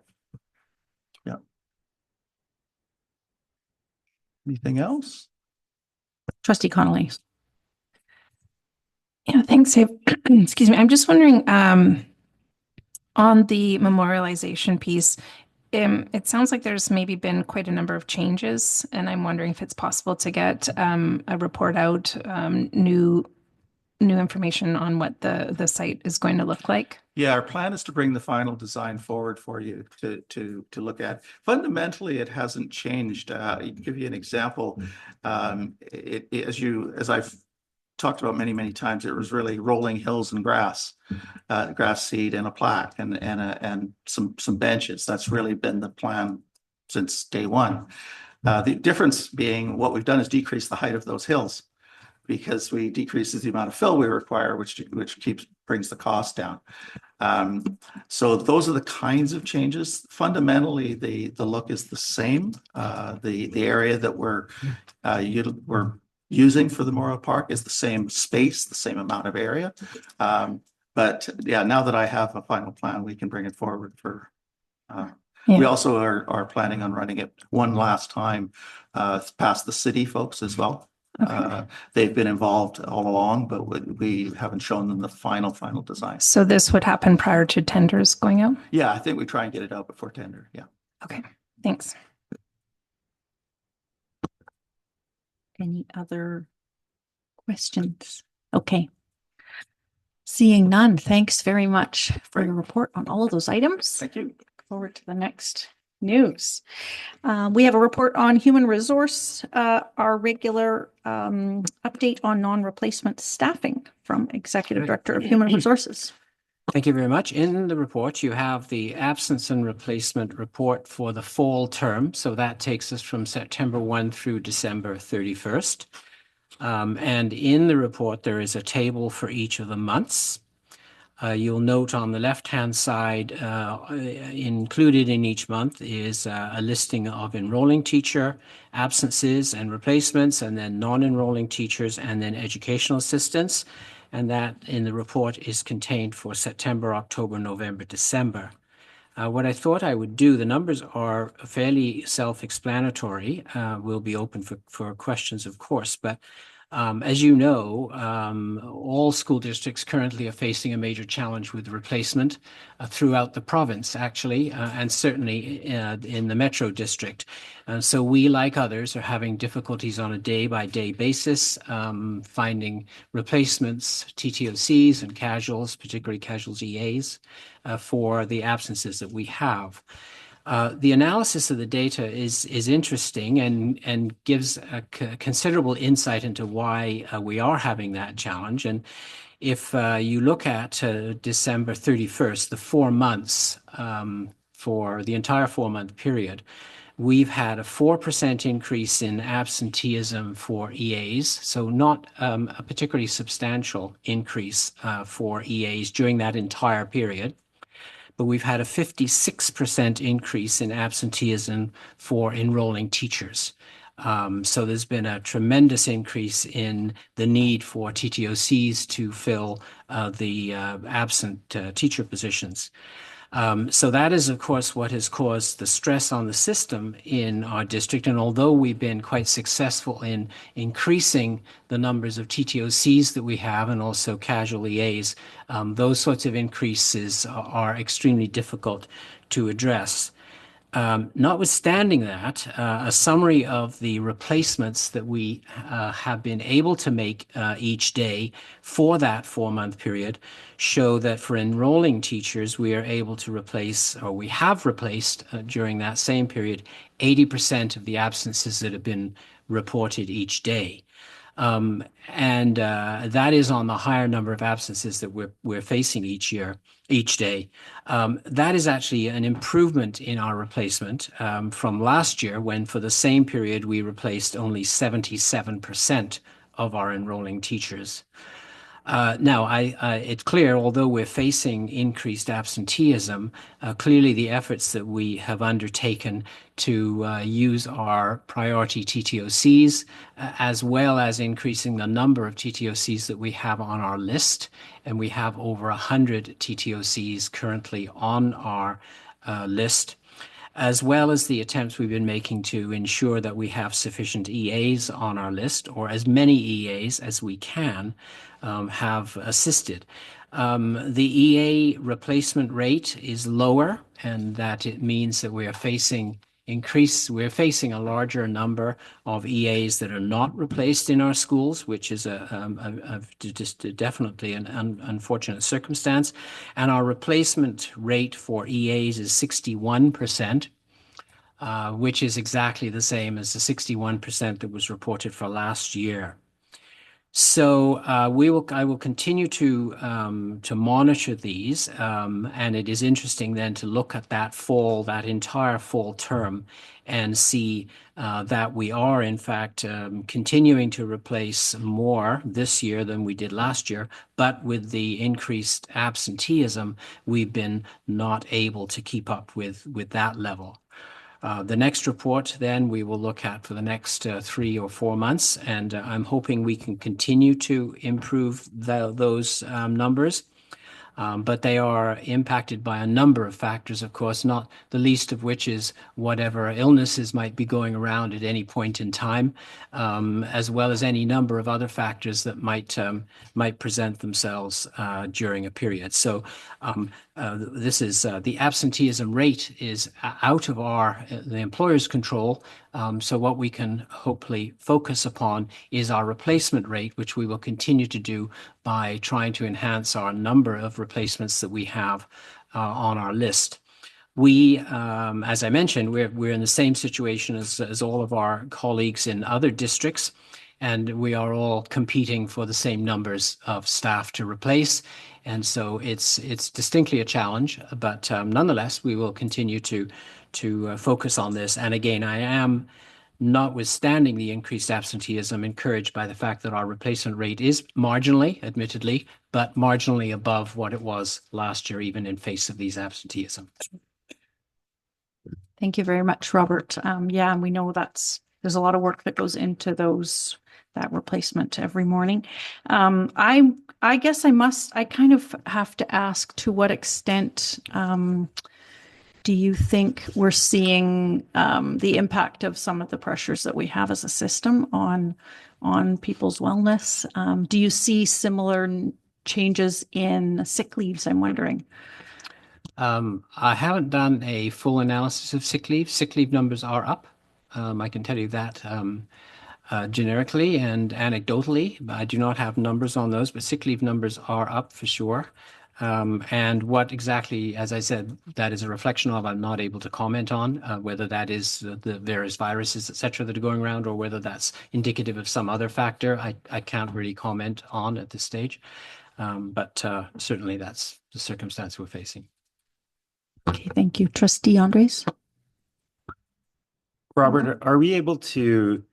Yeah. Anything else? Trustee Connolly. Yeah, thanks, Dave. Excuse me. I'm just wondering, on the memorialization piece, it sounds like there's maybe been quite a number of changes, and I'm wondering if it's possible to get a report out, new information on what the site is going to look like. Yeah, our plan is to bring the final design forward for you to look at. Fundamentally, it hasn't changed. To give you an example, as I've talked about many times, it was really rolling hills and grass seed and a plaque and some benches. That's really been the plan since day one. The difference being what we've done is decrease the height of those hills because we decreases the amount of fill we require, which brings the cost down. So those are the kinds of changes. Fundamentally, the look is the same. The area that we're using for the Memorial Park is the same space, the same amount of area. But yeah, now that I have a final plan, we can bring it forward for. We also are planning on running it one last time past the city folks as well. Okay. They've been involved all along, but we haven't shown them the final design. So this would happen prior to tenders going out? Yeah, I think we try and get it out before tender. Yeah. Okay, thanks. Any other questions? Okay. Seeing none, thanks very much for your report on all of those items. Thank you. Look forward to the next news. We have a report on human resource, our regular update on non-replacement staffing from Executive Director of Human Resources. Thank you very much. In the report, you have the absence and replacement report for the fall term. So that takes us from September 1 through December 31st. And in the report, there is a table for each of the months. You'll note on the left-hand side, included in each month is a listing of enrolling teacher absences and replacements, and then non-enrolling teachers, and then educational assistants. And that in the report is contained for September, October, November, December. What I thought I would do, the numbers are fairly self-explanatory. We'll be open for questions, of course, but as you know, all school districts currently are facing a major challenge with replacement throughout the province, actually, and certainly in the Metro District. So we, like others, are having difficulties on a day-by-day basis, finding replacements, TTOCs and casuals, particularly casuals EAs, for the absences that we have. The analysis of the data is interesting and gives a considerable insight into why we are having that challenge. And if you look at December 31st, the 4 months for the entire 4-month period, we've had a 4% increase in absenteeism for EAs, so not a particularly substantial increase for EAs during that entire period. But we've had a 56% increase in absenteeism for enrolling teachers. So there's been a tremendous increase in the need for TTOCs to fill the absent teacher positions. So that is, of course, what has caused the stress on the system in our district. And although we've been quite successful in increasing the numbers of TTOCs that we have and also casual EAs, those sorts of increases are extremely difficult to address. Notwithstanding that, a summary of the replacements that we have been able to make each day for that 4-month period show that for enrolling teachers, we are able to replace, or we have replaced during that same period, 80% of the absences that have been reported each day. And that is on the higher number of absences that we're facing each day. That is actually an improvement in our replacement from last year, when for the same period we replaced only 77% of our enrolling teachers. Now, it's clear, although we're facing increased absenteeism, clearly the efforts that we have undertaken to use our priority TTOCs, as well as increasing the number of TTOCs that we have on our list, and we have over 100 TTOCs currently on our list, as well as the attempts we've been making to ensure that we have sufficient EAs on our list, or as many EAs as we can, have assisted. The EA replacement rate is lower, and that it means that we're facing a larger number of EAs that are not replaced in our schools, which is just definitely an unfortunate circumstance. And our replacement rate for EAs is 61%, which is exactly the same as the 61% that was reported for last year. So I will continue to monitor these, and it is interesting then to look at that entire fall term, and see that we are in fact continuing to replace more this year than we did last year, but with the increased absenteeism, we've been not able to keep up with that level. The next report then we will look at for the next 3 or 4 months, and I'm hoping we can continue to improve those numbers. But they are impacted by a number of factors, of course, not the least of which is whatever illnesses might be going around at any point in time, as well as any number of other factors that might present themselves during a period. So this is the absenteeism rate is out of the employer's control. So what we can hopefully focus upon is our replacement rate, which we will continue to do by trying to enhance our number of replacements that we have on our list. We, as I mentioned, we're in the same situation as all of our colleagues in other districts, and we are all competing for the same numbers of staff to replace. And so it's distinctly a challenge, but nonetheless, we will continue to focus on this. And again, I am, notwithstanding the increased absenteeism, encouraged by the fact that our replacement rate is marginally, admittedly, but marginally above what it was last year, even in face of these absenteeism. Thank you very much, Robert. Yeah, and we know there's a lot of work that goes into that replacement every morning. I guess I kind of have to ask, to what extent do you think we're seeing the impact of some of the pressures that we have as a system on people's wellness? Do you see similar changes in sick leaves, I'm wondering? I haven't done a full analysis of sick leave. Sick leave numbers are up. I can tell you that generically and anecdotally. I do not have numbers on those, but sick leave numbers are up for sure. And what exactly, as I said, that is a reflection of, I'm not able to comment on, whether that is the various viruses, et cetera, that are going around, or whether that's indicative of some other factor. I can't really comment on at this stage. But certainly that's the circumstance we're facing. Okay, thank you. Trustee Andres? Robert, are we able to,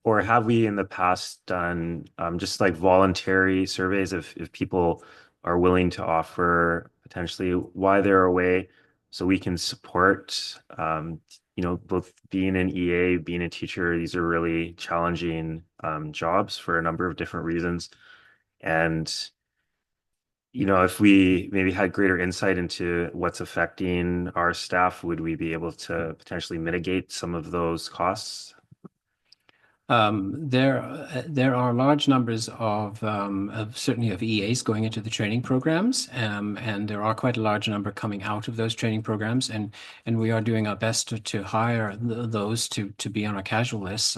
or have we in the past done just like voluntary surveys if people are willing to offer potentially why they're away, so we can support, both being an EA, being a teacher? These are really challenging jobs for a number of different reasons. And, if we maybe had greater insight into what's affecting our staff, would we be able to potentially mitigate some of those costs? There are large numbers of certainly of EAs going into the training programs, and there are quite a large number coming out of those training programs, and we are doing our best to hire those to be on our casual list.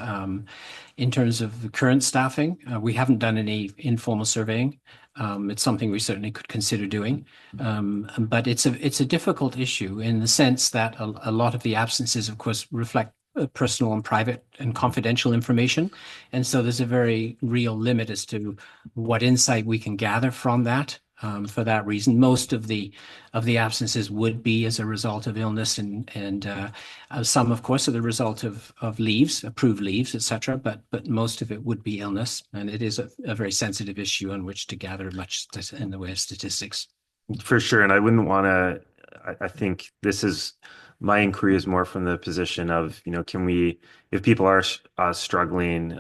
In terms of the current staffing, we haven't done any informal surveying. It's something we certainly could consider doing, but it's a difficult issue in the sense that a lot of the absences, of course, reflect personal and private and confidential information. And so there's a very real limit as to what insight we can gather from that. For that reason, most of the absences would be as a result of illness, and some, of course, are the result of leaves, approved leaves, etc. But most of it would be illness, and it is a very sensitive issue on which to gather much in the way of statistics. For sure, and I wouldn't want to. I think this is my inquiry is more from the position of, can we, if people are struggling,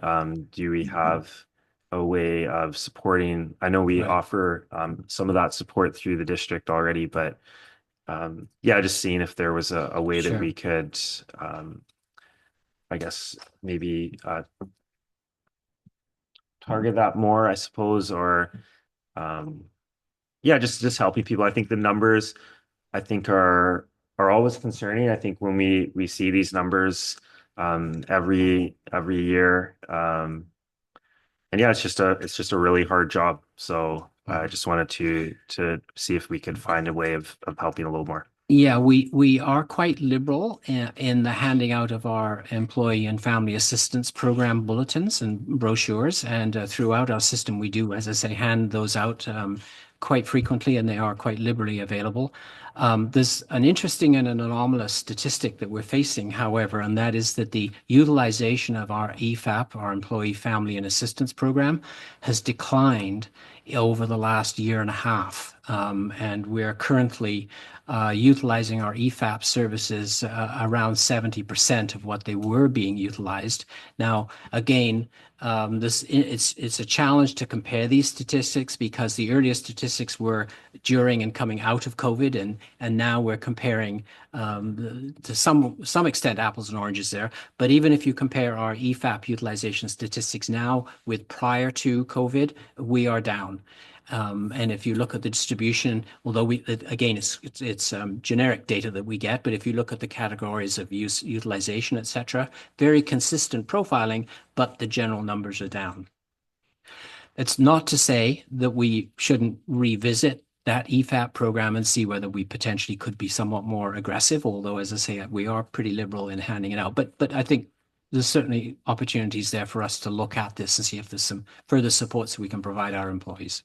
do we have a way of supporting? I know we Right. offer some of that support through the district already, but yeah, just seeing if there was a way that Sure. we could, I guess, maybe target that more, I suppose, or yeah, just helping people. I think the numbers, I think, are always concerning. I think when we see these numbers every year, and yeah, it's just a really hard job. So I just wanted to see if we could find a way of helping a little more. Yeah, we are quite liberal in the handing out of our employee and family assistance program bulletins and brochures, and throughout our system, we do, as I say, hand those out quite frequently, and they are quite liberally available. There's an interesting and an anomalous statistic that we're facing, however, and that is that the utilization of our EFAP, our Employee Family and Assistance Program, has declined over the last year and a half. And we're currently utilizing our EFAP services around 70% of what they were being utilized. Now, again, it's a challenge to compare these statistics because the earlier statistics were during and coming out of COVID, and now we're comparing to some extent apples and oranges there. But even if you compare our EFAP utilization statistics now with prior to COVID, we are down. And if you look at the distribution, although it's generic data that we get, but if you look at the categories of use, utilization, etc., very consistent profiling, but the general numbers are down. It's not to say that we shouldn't revisit that EFAP program and see whether we potentially could be somewhat more aggressive, although, as I say, we are pretty liberal in handing it out. But I think there's certainly opportunities there for us to look at this and see if there's some further supports we can provide our employees.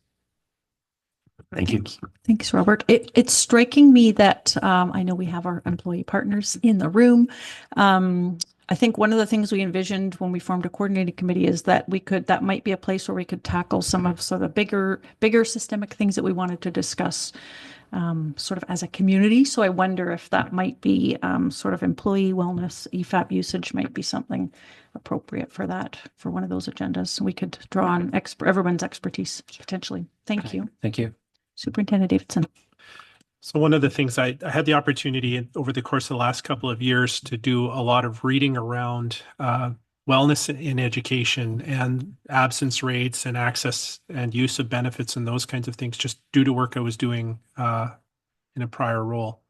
Thank you. Thanks, Robert. It's striking me that I know we have our employee partners in the room. I think one of the things we envisioned when we formed a coordinating committee is that that might be a place where we could tackle some of the bigger systemic things that we wanted to discuss sort of as a community. So I wonder if that might be sort of employee wellness, EFAP usage might be something appropriate for that, for one of those agendas. So we could draw on everyone's expertise potentially. Thank you. Thank you. Superintendent Davidson. So one of the things I had the opportunity over the course of the last couple of years to do a lot of reading around wellness in education and absence rates and access and use of benefits and those kinds of things, just due to work I was doing in a prior role.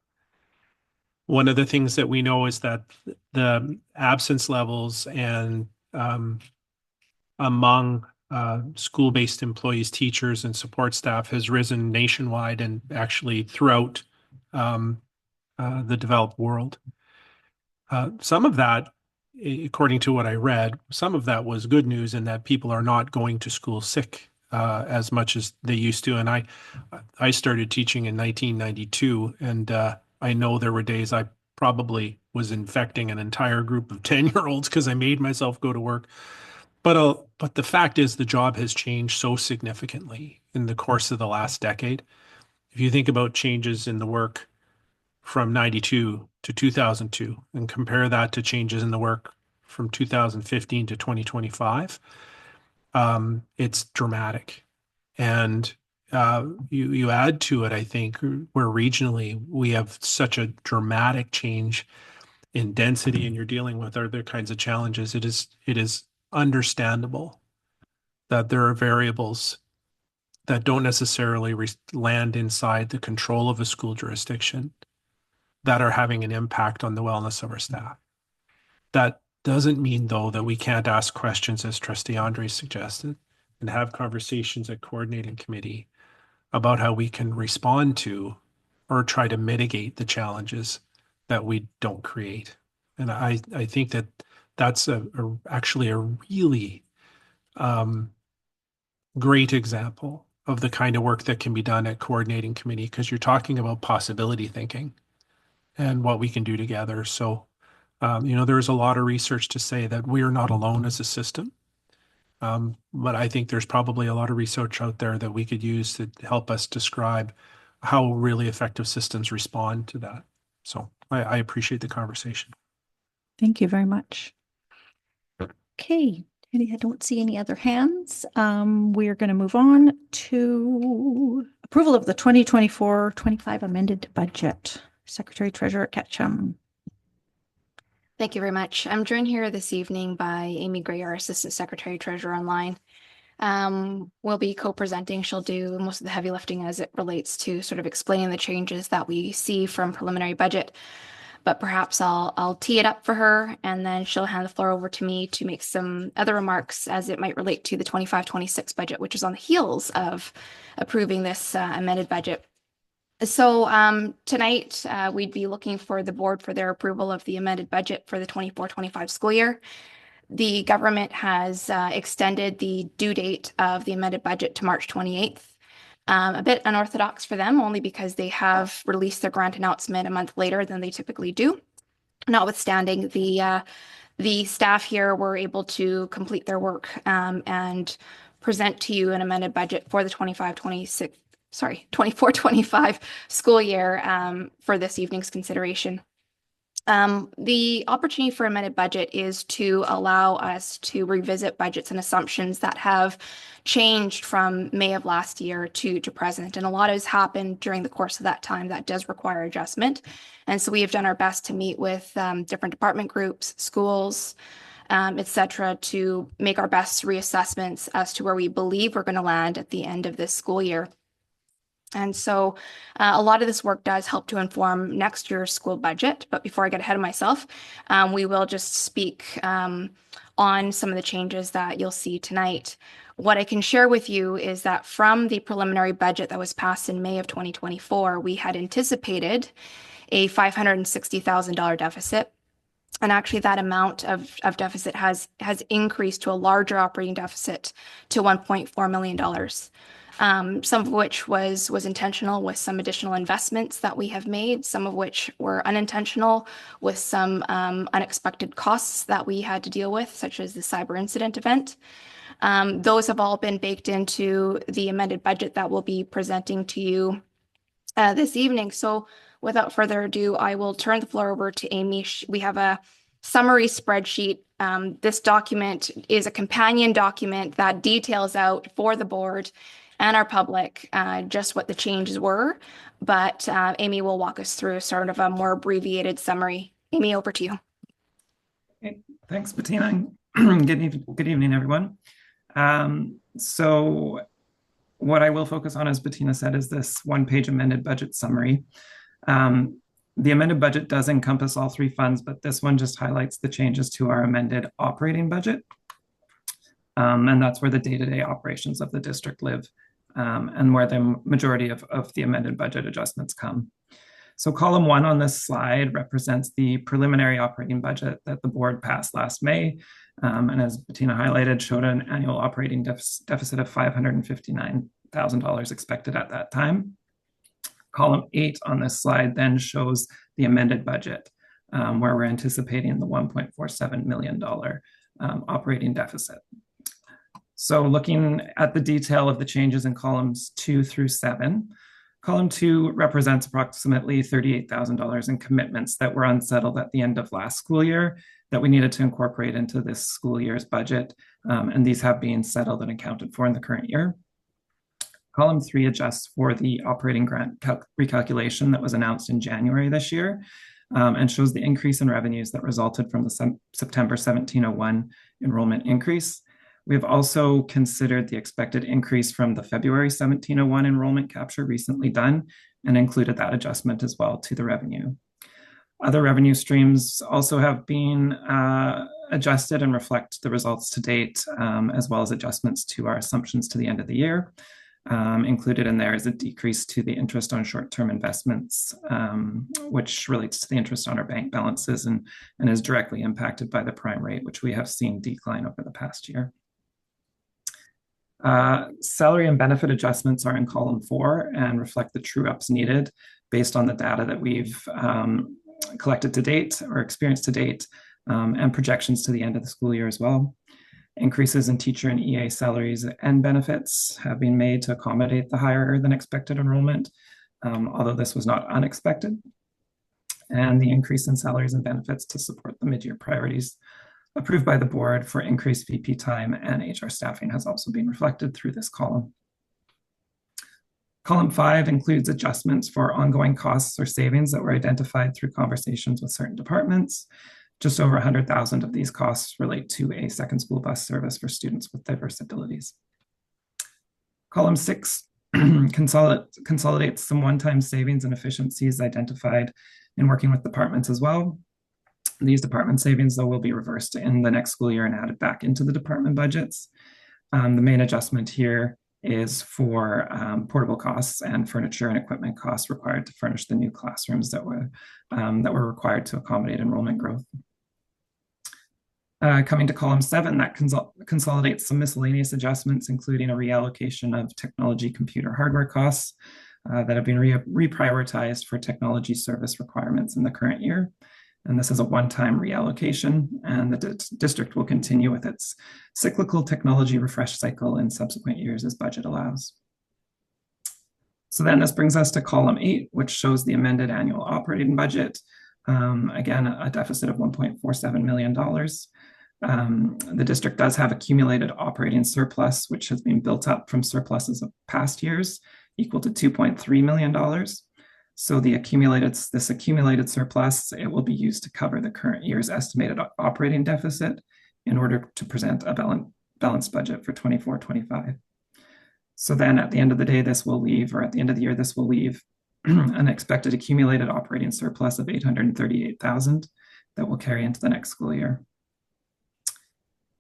One of the things that we know is that the absence levels and among school-based employees, teachers, and support staff has risen nationwide and actually throughout the developed world. Some of that, according to what I read, some of that was good news in that people are not going to school sick as much as they used to. And I started teaching in 1992, and I know there were days I probably was infecting an entire group of 10-year-olds because I made myself go to work. But the fact is the job has changed so significantly in the course of the last decade. If you think about changes in the work from 92 to 2002 and compare that to changes in the work from 2015 to 2025, it's dramatic. And you add to it, I think, where regionally we have such a dramatic change in density and you're dealing with other kinds of challenges. It is understandable that there are variables that don't necessarily land inside the control of a school jurisdiction that are having an impact on the wellness of our staff. That doesn't mean, though, that we can't ask questions, as Trustee Andre suggested, and have conversations at coordinating committee about how we can respond to or try to mitigate the challenges that we don't create. And I think that that's actually a really great example of the kind of work that can be done at coordinating committee, because you're talking about possibility thinking and what we can do together. So, there's a lot of research to say that we are not alone as a system. But I think there's probably a lot of research out there that we could use to help us describe how really effective systems respond to that. So I appreciate the conversation. Thank you very much. Okay, I don't see any other hands. We're going to move on to approval of the 2024-25 amended budget. Secretary Treasurer Ketchum. Thank you very much. I'm joined here this evening by Amy Gray, our Assistant Secretary Treasurer online. We'll be co-presenting. She'll do most of the heavy lifting as it relates to sort of explaining the changes that we see from preliminary budget. But perhaps I'll tee it up for her, and then she'll hand the floor over to me to make some other remarks as it might relate to the 25-26 budget, which is on the heels of approving this amended budget. So tonight, we'd be looking for the board for their approval of the amended budget for the 24-25 school year. The government has extended the due date of the amended budget to March 28th. A bit unorthodox for them, only because they have released their grant announcement a month later than they typically do. Notwithstanding, the staff here were able to complete their work and present to you an amended budget for the 24-25 school year for this evening's consideration. The opportunity for amended budget is to allow us to revisit budgets and assumptions that have changed from May of last year to present. And a lot has happened during the course of that time that does require adjustment. And so we have done our best to meet with different department groups, schools, etc., to make our best reassessments as to where we believe we're going to land at the end of this school year. And so a lot of this work does help to inform next year's school budget. But before I get ahead of myself, we will just speak on some of the changes that you'll see tonight. What I can share with you is that from the preliminary budget that was passed in May of 2024, we had anticipated a $560,000 deficit. And actually that amount of deficit has increased to a larger operating deficit to $1.4 million. Some of which was intentional with some additional investments that we have made, some of which were unintentional with some unexpected costs that we had to deal with, such as the cyber incident event. Those have all been baked into the amended budget that we'll be presenting to you this evening. So without further ado, I will turn the floor over to Amy. We have a summary spreadsheet. This document is a companion document that details out for the board and our public just what the changes were. But Amy will walk us through sort of a more abbreviated summary. Amy, over to you. Okay. Thanks, Bettina. Good evening, everyone. So what I will focus on, as Bettina said, is this one-page amended budget summary. The amended budget does encompass all three funds, but this one just highlights the changes to our amended operating budget. And that's where the day-to-day operations of the district live, and where the majority of the amended budget adjustments come. So column 1 on this slide represents the preliminary operating budget that the board passed last May. And as Bettina highlighted, showed an annual operating deficit of $559,000 expected at that time. Column 8 on this slide then shows the amended budget, where we're anticipating the $1.47 million operating deficit. So looking at the detail of the changes in columns 2 through 7, column 2 represents approximately $38,000 in commitments that were unsettled at the end of last school year that we needed to incorporate into this school year's budget. And these have been settled and accounted for in the current year. Column 3 adjusts for the operating grant recalculation that was announced in January this year, and shows the increase in revenues that resulted from the September 1701 enrollment increase. We've also considered the expected increase from the February 1701 enrollment capture recently done and included that adjustment as well to the revenue. Other revenue streams also have been adjusted and reflect the results to date, as well as adjustments to our assumptions to the end of the year. Included in there is a decrease to the interest on short-term investments, which relates to the interest on our bank balances and is directly impacted by the prime rate, which we have seen decline over the past year. Salary and benefit adjustments are in column 4 and reflect the true-ups needed based on the data that we've collected to date or experienced to date, and projections to the end of the school year as well. Increases in teacher and EA salaries and benefits have been made to accommodate the higher than expected enrollment, although this was not unexpected. And the increase in salaries and benefits to support the mid-year priorities approved by the board for increased VP time and HR staffing has also been reflected through this column. Column 5 includes adjustments for ongoing costs or savings that were identified through conversations with certain departments. Just over 100,000 of these costs relate to a second school bus service for students with diverse abilities. Column 6 consolidates some one-time savings and efficiencies identified in working with departments as well. These department savings, though, will be reversed in the next school year and added back into the department budgets. The main adjustment here is for portable costs and furniture and equipment costs required to furnish the new classrooms that were required to accommodate enrollment growth. Coming to column 7, that consolidates some miscellaneous adjustments, including a reallocation of technology computer hardware costs that have been reprioritized for technology service requirements in the current year. And this is a one-time reallocation, and the district will continue with its cyclical technology refresh cycle in subsequent years as budget allows. So then this brings us to column 8, which shows the amended annual operating budget. Again, a deficit of $1.47 million. The district does have accumulated operating surplus, which has been built up from surpluses of past years, equal to $2.3 million. So this accumulated surplus, it will be used to cover the current year's estimated operating deficit in order to present a balanced budget for 24-25. So then at the end of the day, this will leave, or at the end of the year, this will leave an expected accumulated operating surplus of $838,000 that will carry into the next school year.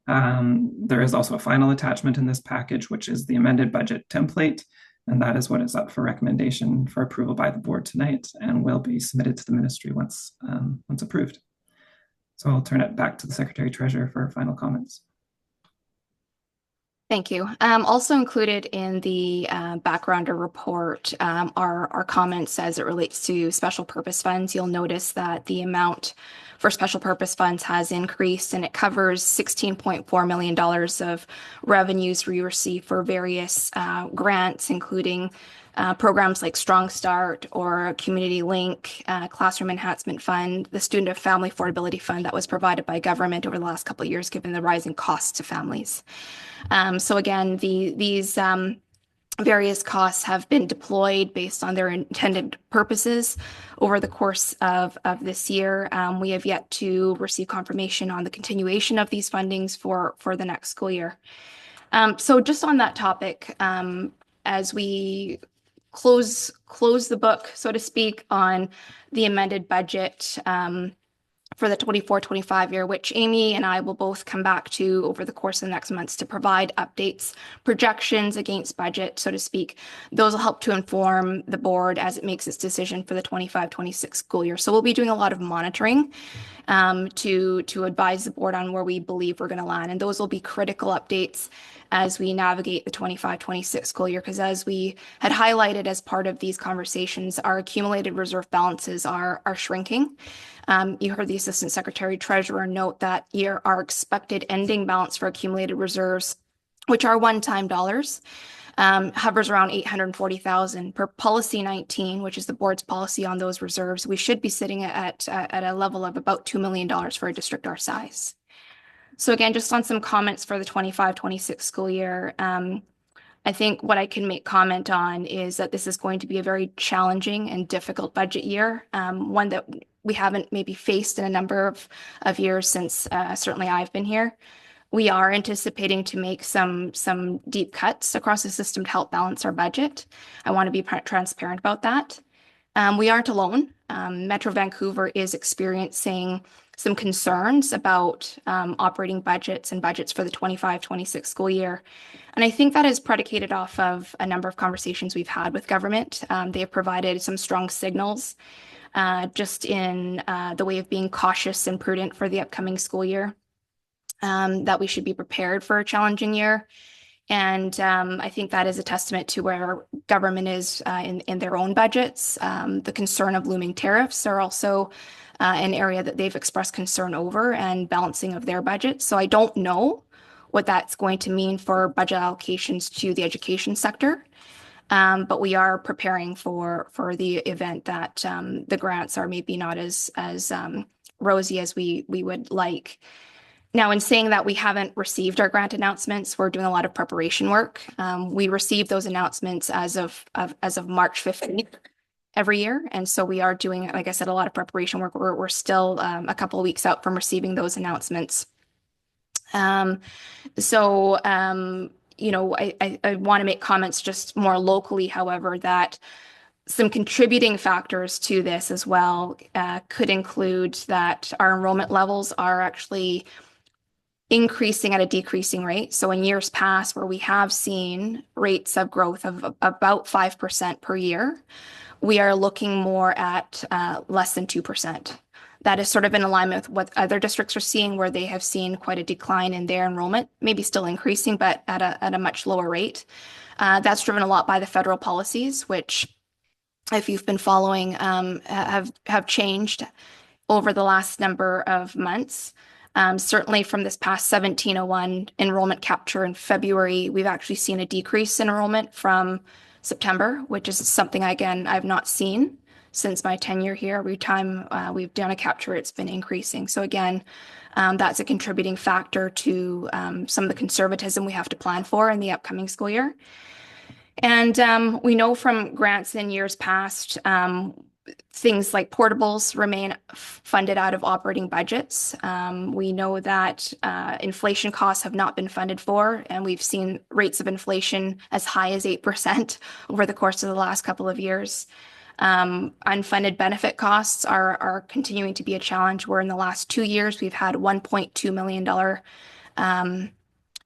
There is also a final attachment in this package, which is the amended budget template. And that is what is up for recommendation for approval by the board tonight and will be submitted to the ministry once approved. So I'll turn it back to the Secretary Treasurer for final comments. Thank you. Also included in the backgrounder report are comments as it relates to special purpose funds. You'll notice that the amount for special purpose funds has increased, and it covers $16.4 million of revenues we receive for various grants, including programs like Strong Start or Community Link, Classroom Enhancement Fund, the Student and Family Affordability Fund that was provided by government over the last couple of years, given the rising costs to families. So again, these various costs have been deployed based on their intended purposes over the course of this year. We have yet to receive confirmation on the continuation of these fundings for the next school year. So just on that topic, as we close the book, so to speak, on the amended budget for the 24-25 year, which Amy and I will both come back to over the course of the next months to provide updates, projections against budget, so to speak. Those will help to inform the board as it makes its decision for the 25-26 school year. So we'll be doing a lot of monitoring to advise the board on where we believe we're going to land. And those will be critical updates as we navigate the 25-26 school year, because as we had highlighted as part of these conversations, our accumulated reserve balances are shrinking. You heard the Assistant Secretary Treasurer note that our expected ending balance for accumulated reserves, which are one-time dollars, hovers around $840,000 per policy 19, which is the board's policy on those reserves. We should be sitting at a level of about $2 million for a district our size. So again, just on some comments for the 25-26 school year, I think what I can make comment on is that this is going to be a very challenging and difficult budget year, one that we haven't maybe faced in a number of years since certainly I've been here. We are anticipating to make some deep cuts across the system to help balance our budget. I want to be transparent about that. We aren't alone. Metro Vancouver is experiencing some concerns about operating budgets and budgets for the 25-26 school year. And I think that is predicated off of a number of conversations we've had with government. They have provided some strong signals just in the way of being cautious and prudent for the upcoming school year, that we should be prepared for a challenging year. And I think that is a testament to where government is in their own budgets. The concern of looming tariffs are also an area that they've expressed concern over, and balancing of their budget. So I don't know what that's going to mean for budget allocations to the education sector. But we are preparing for the event that the grants are maybe not as rosy as we would like. Now, in saying that, we haven't received our grant announcements. We're doing a lot of preparation work. We receive those announcements as of March 15th every year. And so we are doing, like I said, a lot of preparation work. We're still a couple of weeks out from receiving those announcements. I want to make comments just more locally, however, that some contributing factors to this as well could include that our enrollment levels are actually increasing at a decreasing rate. So in years past, where we have seen rates of growth of about 5% per year, we are looking more at less than 2%. That is sort of in alignment with what other districts are seeing, where they have seen quite a decline in their enrollment, maybe still increasing, but at a much lower rate. That's driven a lot by the federal policies, which, if you've been following, have changed over the last number of months. Certainly from this past 1701 enrollment capture in February, we've actually seen a decrease in enrollment from September, which is something, again, I've not seen since my tenure here. Every time we've done a capture, it's been increasing. So again, that's a contributing factor to some of the conservatism we have to plan for in the upcoming school year. And we know from grants in years past, things like portables remain funded out of operating budgets. We know that inflation costs have not been funded for, and we've seen rates of inflation as high as 8% over the course of the last couple of years. Unfunded benefit costs are continuing to be a challenge, where in the last 2 years, we've had $1.2 million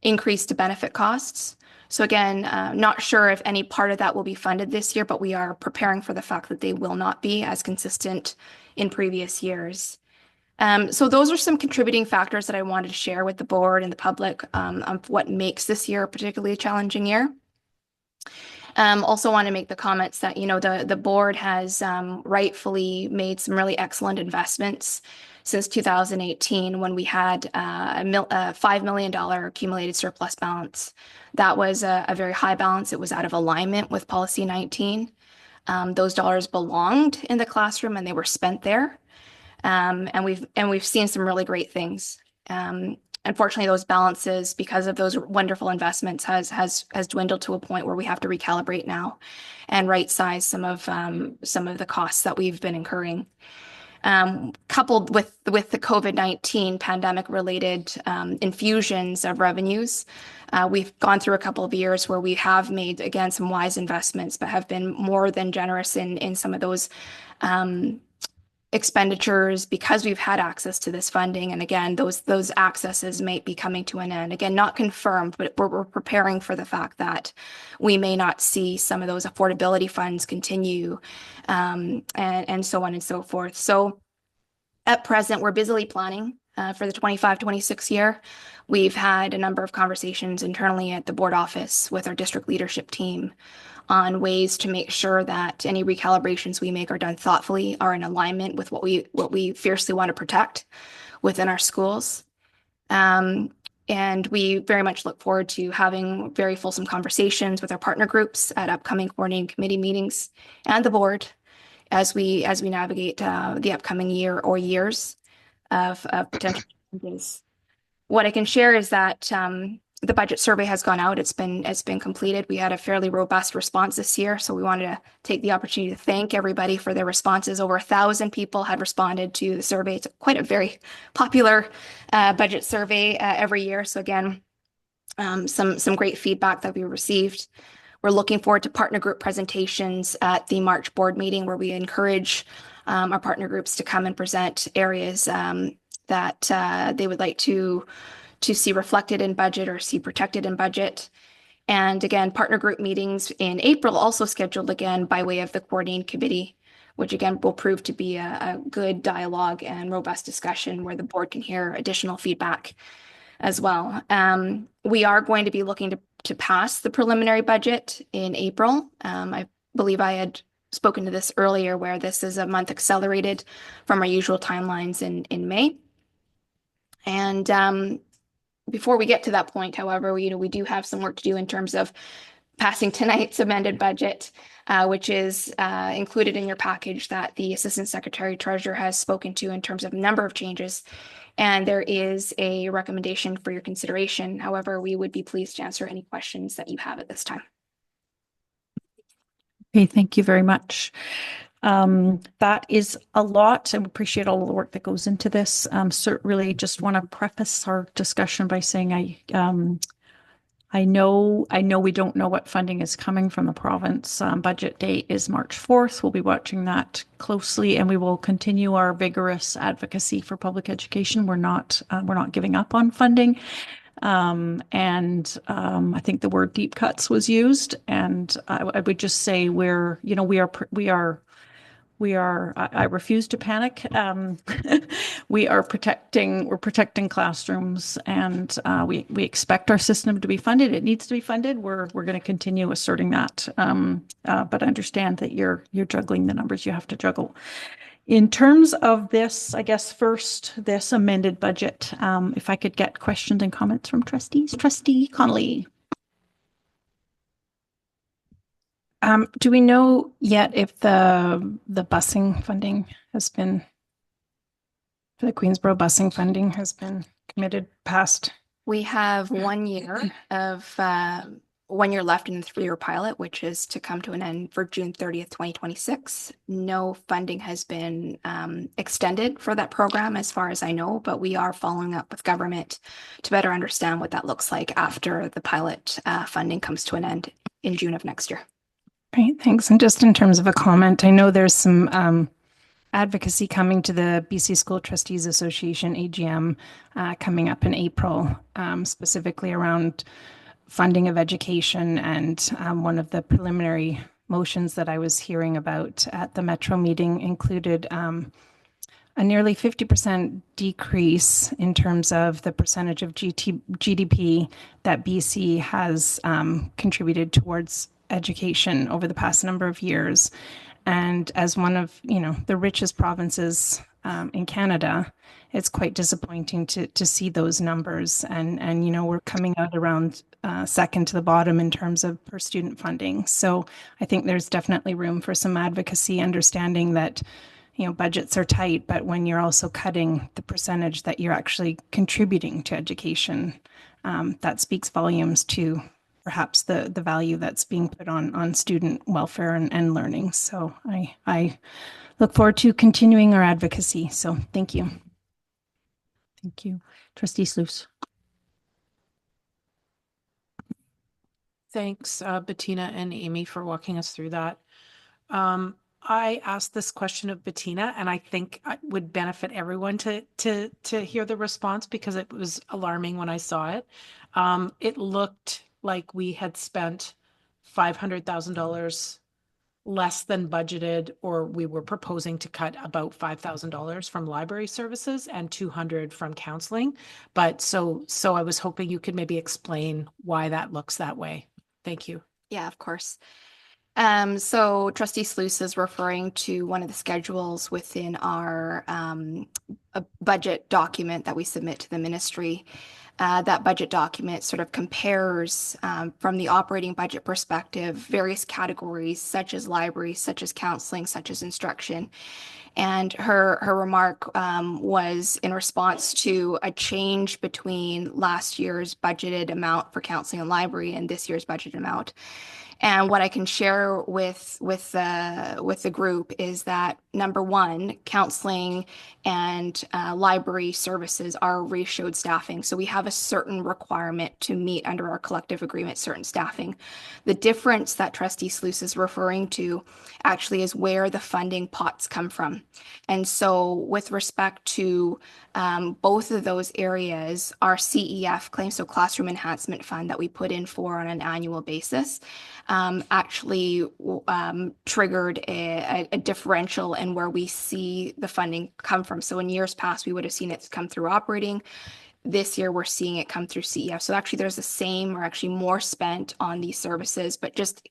increase to benefit costs. So again, not sure if any part of that will be funded this year, but we are preparing for the fact that they will not be as consistent in previous years. So those are some contributing factors that I wanted to share with the board and the public of what makes this year a particularly challenging year. Also want to make the comments that, the board has rightfully made some really excellent investments since 2018, when we had a $5 million accumulated surplus balance. That was a very high balance. It was out of alignment with Policy 19. Those dollars belonged in the classroom, and they were spent there. And we've seen some really great things. Unfortunately, those balances, because of those wonderful investments, has dwindled to a point where we have to recalibrate now and right size some of the costs that we've been incurring. Coupled with the COVID-19 pandemic related infusions of revenues, we've gone through a couple of years where we have made, again, some wise investments, but have been more than generous in some of those expenditures, because we've had access to this funding. And again, those accesses may be coming to an end. Again, not confirmed, but we're preparing for the fact that we may not see some of those affordability funds continue, and so on and so forth. So at present, we're busily planning for the 25-26 year. We've had a number of conversations internally at the board office with our district leadership team on ways to make sure that any recalibrations we make are done thoughtfully, are in alignment with what we fiercely want to protect within our schools. And we very much look forward to having very fulsome conversations with our partner groups at upcoming coordinating committee meetings and the board as we navigate the upcoming year or years of potential changes. What I can share is that the budget survey has gone out. It's been completed. We had a fairly robust response this year, so we wanted to take the opportunity to thank everybody for their responses. Over 1,000 people had responded to the survey. It's quite a very popular budget survey every year. So again, some great feedback that we received. We're looking forward to partner group presentations at the March board meeting, where we encourage our partner groups to come and present areas that they would like to see reflected in budget or see protected in budget. And again, partner group meetings in April also scheduled again by way of the coordinating committee, which again will prove to be a good dialogue and robust discussion where the board can hear additional feedback as well. We are going to be looking to pass the preliminary budget in April. I believe I had spoken to this earlier, where this is a month accelerated from our usual timelines in May. And before we get to that point, however, we do have some work to do in terms of passing tonight's amended budget, which is included in your package that the Assistant Secretary Treasurer has spoken to in terms of number of changes. And there is a recommendation for your consideration. However, we would be pleased to answer any questions that you have at this time. Okay, thank you very much. That is a lot, and we appreciate all the work that goes into this. So really just want to preface our discussion by saying I know we don't know what funding is coming from the province. Budget date is March 4th. We'll be watching that closely, and we will continue our vigorous advocacy for public education. We're not giving up on funding. I think the word deep cuts was used, and I would just say I refuse to panic. We're protecting classrooms, and we expect our system to be funded. It needs to be funded. We're going to continue asserting that. But understand that you're juggling the numbers you have to juggle. In terms of this, I guess first, this amended budget, if I could get questions and comments from trustees. Trustee Connolly. Do we know yet if the busing funding has been, for the Queensborough busing funding has been committed past? We have 1 year of 1 year left in the 3-year pilot, which is to come to an end for June 30th, 2026. No funding has been extended for that program, as far as I know, but we are following up with government to better understand what that looks like after the pilot funding comes to an end in June of next year. Great, thanks. And just in terms of a comment, I know there's some advocacy coming to the BC School Trustees Association AGM coming up in April, specifically around funding of education. And one of the preliminary motions that I was hearing about at the Metro meeting included a nearly 50% decrease in terms of the percentage of GDP that BC has contributed towards education over the past number of years. And as one of, the richest provinces in Canada, it's quite disappointing to see those numbers. And we're coming out around second to the bottom in terms of per student funding. So I think there's definitely room for some advocacy, understanding that, budgets are tight, but when you're also cutting the percentage that you're actually contributing to education, that speaks volumes to perhaps the value that's being put on student welfare and learning. So I look forward to continuing our advocacy. So thank you. Thank you. Trustee Sluice. Thanks, Bettina and Amy, for walking us through that. I asked this question of Bettina, and I think it would benefit everyone to hear the response, because it was alarming when I saw it. It looked like we had spent $500,000 less than budgeted, or we were proposing to cut about $5,000 from library services and $200 from counseling. But so I was hoping you could maybe explain why that looks that way. Thank you. Yeah, of course. So Trustee Sluice is referring to one of the schedules within our a budget document that we submit to the ministry. that budget document sort of compares from the operating budget perspective, various categories such as libraries, such as counseling, such as instruction. And her remark was in response to a change between last year's budgeted amount for counseling and library and this year's budgeted amount. And what I can share with the group is that number one, counseling and library services are ratioed staffing. So we have a certain requirement to meet under our collective agreement, certain staffing. The difference that Trustee Sluice is referring to actually is where the funding pots come from. And so with respect to both of those areas, our CEF claim, so Classroom Enhancement Fund that we put in for on an annual basis, actually triggered a differential in where we see the funding come from. So in years past, we would have seen it come through operating. This year, we're seeing it come through CEF. So actually, there's the same or actually more spent on these services, but just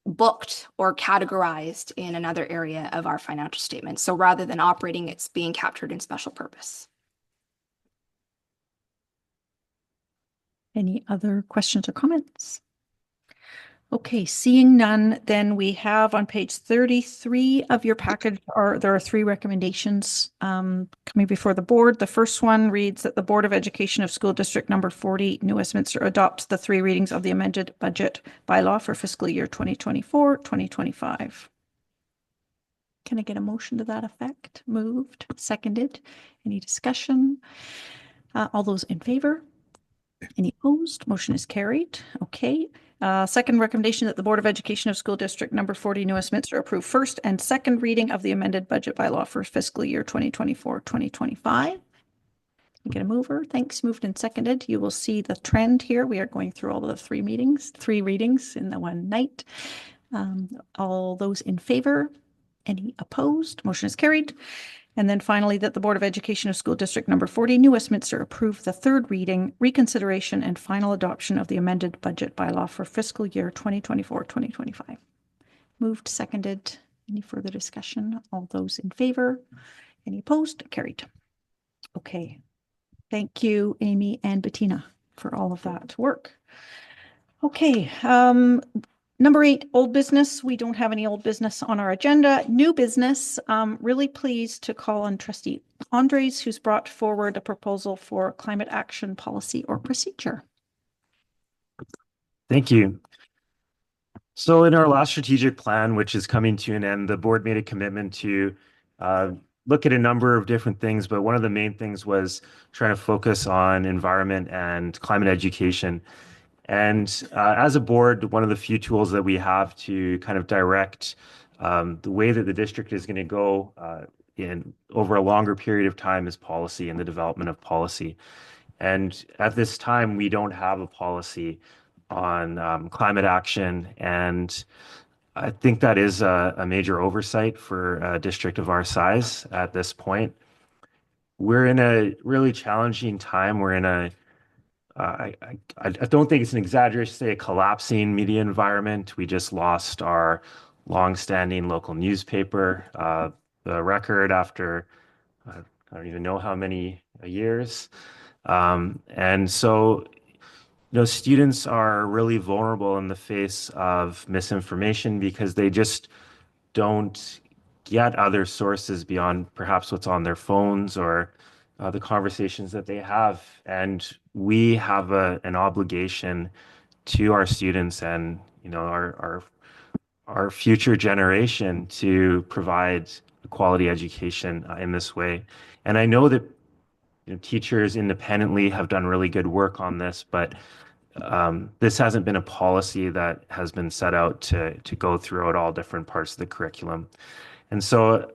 booked or categorized in another area of our financial statement. So rather than operating, it's being captured in special purpose. Any other questions or comments? Okay, seeing none, then we have on page 33 of your package, there are three recommendations coming before the board. The first one reads that the Board of Education of School District Number 40, New Westminster, adopts the three readings of the amended budget bylaw for fiscal year 2024-2025. Can I get a motion to that effect? Moved, seconded. Any discussion? All those in favor? Any opposed? Motion is carried. Okay. Second recommendation that the Board of Education of School District Number 40, New Westminster, approve first and second reading of the amended budget bylaw for fiscal year 2024-2025. Get a mover. Thanks. Moved and seconded. You will see the trend here. We are going through all of the three readings in the one night. All those in favor? Any opposed? Motion is carried. And then finally, that the Board of Education of School District Number 40, New Westminster, approve the third reading, reconsideration, and final adoption of the amended budget bylaw for fiscal year 2024-2025. Moved, seconded. Any further discussion? All those in favor? Any opposed? Carried. Okay. Thank you, Amy and Bettina, for all of that work. Okay. Number 8, old business. We don't have any old business on our agenda. New business. Really pleased to call on Trustee Andres, who's brought forward a proposal for climate action policy or procedure. Thank you. So in our last strategic plan, which is coming to an end, the board made a commitment to look at a number of different things, but one of the main things was trying to focus on environment and climate education. And as a board, one of the few tools that we have to kind of direct the way that the district is going to go in over a longer period of time is policy and the development of policy. And at this time, we don't have a policy on climate action. And I think that is a major oversight for a district of our size at this point. We're in a really challenging time. We're in a I don't think it's an exaggeration to say a collapsing media environment. We just lost our longstanding local newspaper, the Record, after I don't even know how many years. And so, students are really vulnerable in the face of misinformation because they just don't get other sources beyond perhaps what's on their phones or the conversations that they have. And we have an obligation to our students and our future generation to provide a quality education in this way. And I know that teachers independently have done really good work on this, but this hasn't been a policy that has been set out to go throughout all different parts of the curriculum. And so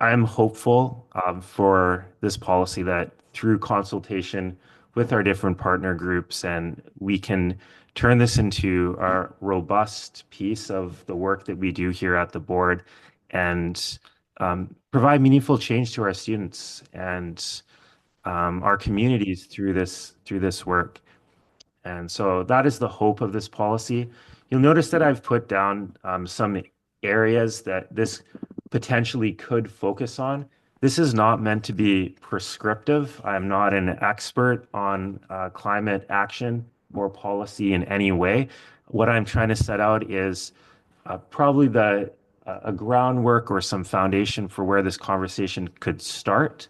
I'm hopeful for this policy that through consultation with our different partner groups, and we can turn this into a robust piece of the work that we do here at the board and provide meaningful change to our students and our communities through this work. And so that is the hope of this policy. You'll notice that I've put down some areas that this potentially could focus on. This is not meant to be prescriptive. I'm not an expert on climate action or policy in any way. What I'm trying to set out is probably a groundwork or some foundation for where this conversation could start.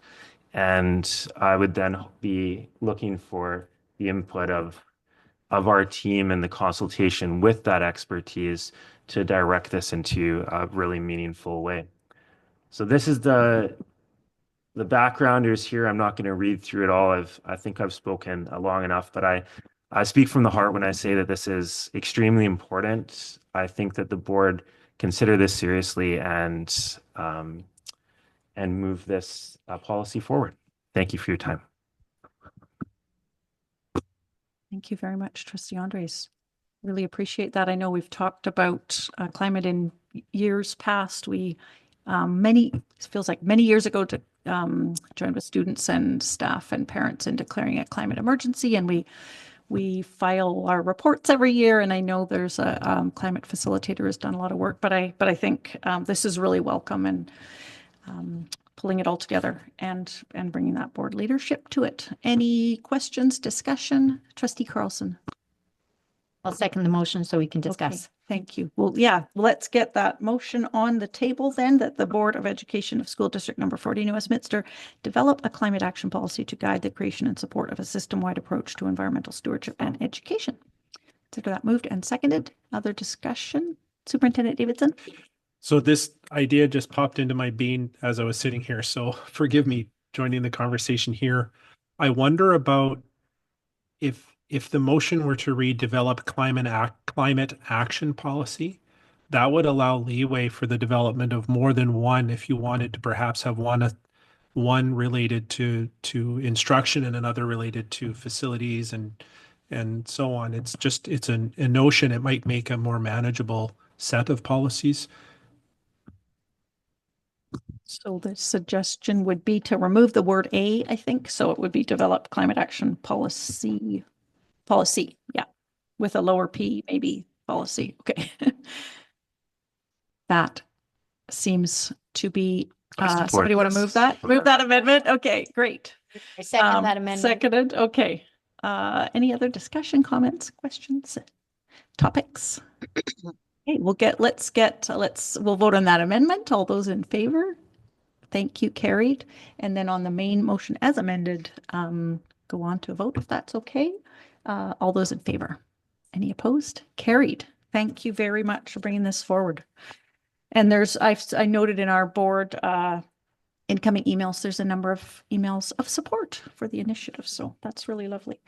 And I would then be looking for the input of our team and the consultation with that expertise to direct this into a really meaningful way. So this is the backgrounders here. I'm not going to read through it all. I think I've spoken long enough, but I speak from the heart when I say that this is extremely important. I think that the board consider this seriously and move this policy forward. Thank you for your time. Thank you very much, Trustee Andres. Really appreciate that. I know we've talked about climate in years past. We it feels like many years ago to joined with students and staff and parents in declaring a climate emergency, and we file our reports every year. And I know there's a climate facilitator has done a lot of work, but I think this is really welcome and pulling it all together and bringing that board leadership to it. Any questions, discussion? Trustee Carlson. I'll second the motion so we can Okay, discuss. thank you. Well, yeah, let's get that motion on the table then, that the Board of Education of School District Number 40 New Westminster develop a climate action policy to guide the creation and support of a system-wide approach to environmental stewardship and education. Consider that moved and seconded. Other discussion? Superintendent Davidson? So this idea just popped into my bean as I was sitting here. So forgive me joining the conversation here. I wonder about if the motion were to read develop climate action policy, that would allow leeway for the development of more than one if you wanted to perhaps have one related to instruction and another related to facilities and so on. It's a notion. It might make a more manageable set of policies. So the suggestion would be to remove the word "a," I think. So it would be develop climate action policy, yeah, with a lower p, maybe policy. Okay. That seems to be, somebody want to move that? Move that amendment? Okay, great. I second that amendment. Seconded, okay. Any other discussion, comments, questions, topics? Okay, we'll vote on that amendment. All those in favor? Thank you, carried. And then on the main motion as amended, go on to a vote if that's okay. All those in favor? Any opposed? Carried. Thank you very much for bringing this forward. And I noted in our board incoming emails, there's a number of emails of support for the initiative. So that's really lovely.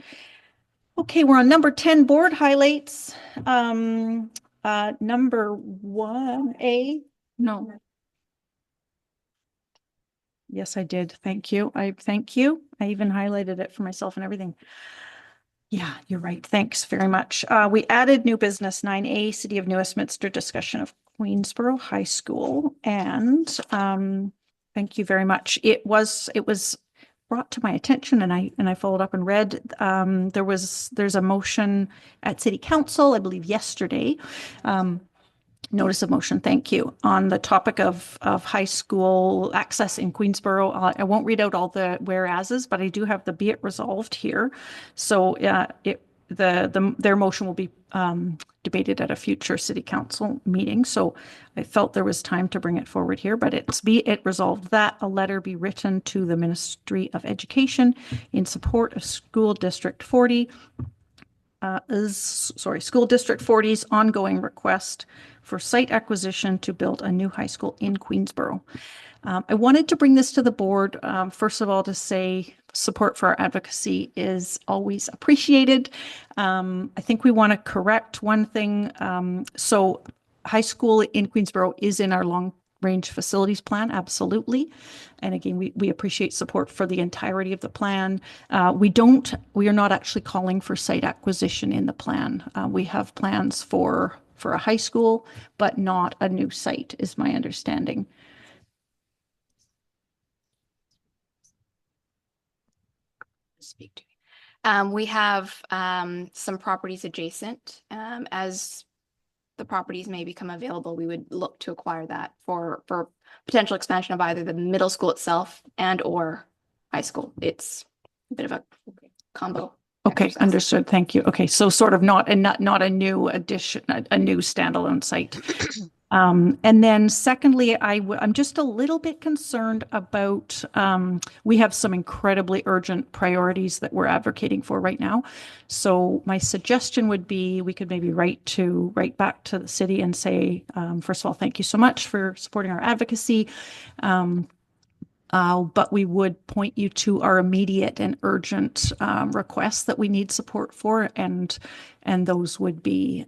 Okay, we're on number 10, board highlights. Number 1A. No. Yes, I did. Thank you. Thank you. I even highlighted it for myself and everything. Yeah, you're right. Thanks very much. We added new business 9A, City of New Westminster discussion of Queensborough High School. And thank you very much. It was brought to my attention and I followed up and read. There's a motion at City Council, I believe yesterday. Notice of motion, thank you, on the topic of high school access in Queensborough. I won't read out all the whereases, but I do have the be it resolved here. So their motion will be debated at a future City Council meeting. So I felt there was time to bring it forward here, but it's be it resolved that a letter be written to the Ministry of Education in support of School District 40. School District 40's ongoing request for site acquisition to build a new high school in Queensborough. I wanted to bring this to the board, first of all, to say support for our advocacy is always appreciated. I think we want to correct one thing. So high school in Queensborough is in our long-range facilities plan, absolutely. And again, we appreciate support for the entirety of the plan. We are not actually calling for site acquisition in the plan. We have plans for a high school, but not a new site, is my understanding. Speak to. We have some properties adjacent. As the properties may become available, we would look to acquire that for potential expansion of either the middle school itself and or high school. It's a bit of a combo. Okay, exercise. understood. Thank you. Okay, so sort of not a new addition, a new standalone site. And then secondly, I'm just a little bit concerned about, we have some incredibly urgent priorities that we're advocating for right now. So my suggestion would be we could maybe write back to the city and say, first of all, thank you so much for supporting our advocacy. But we would point you to our immediate and urgent requests that we need support for, and those would be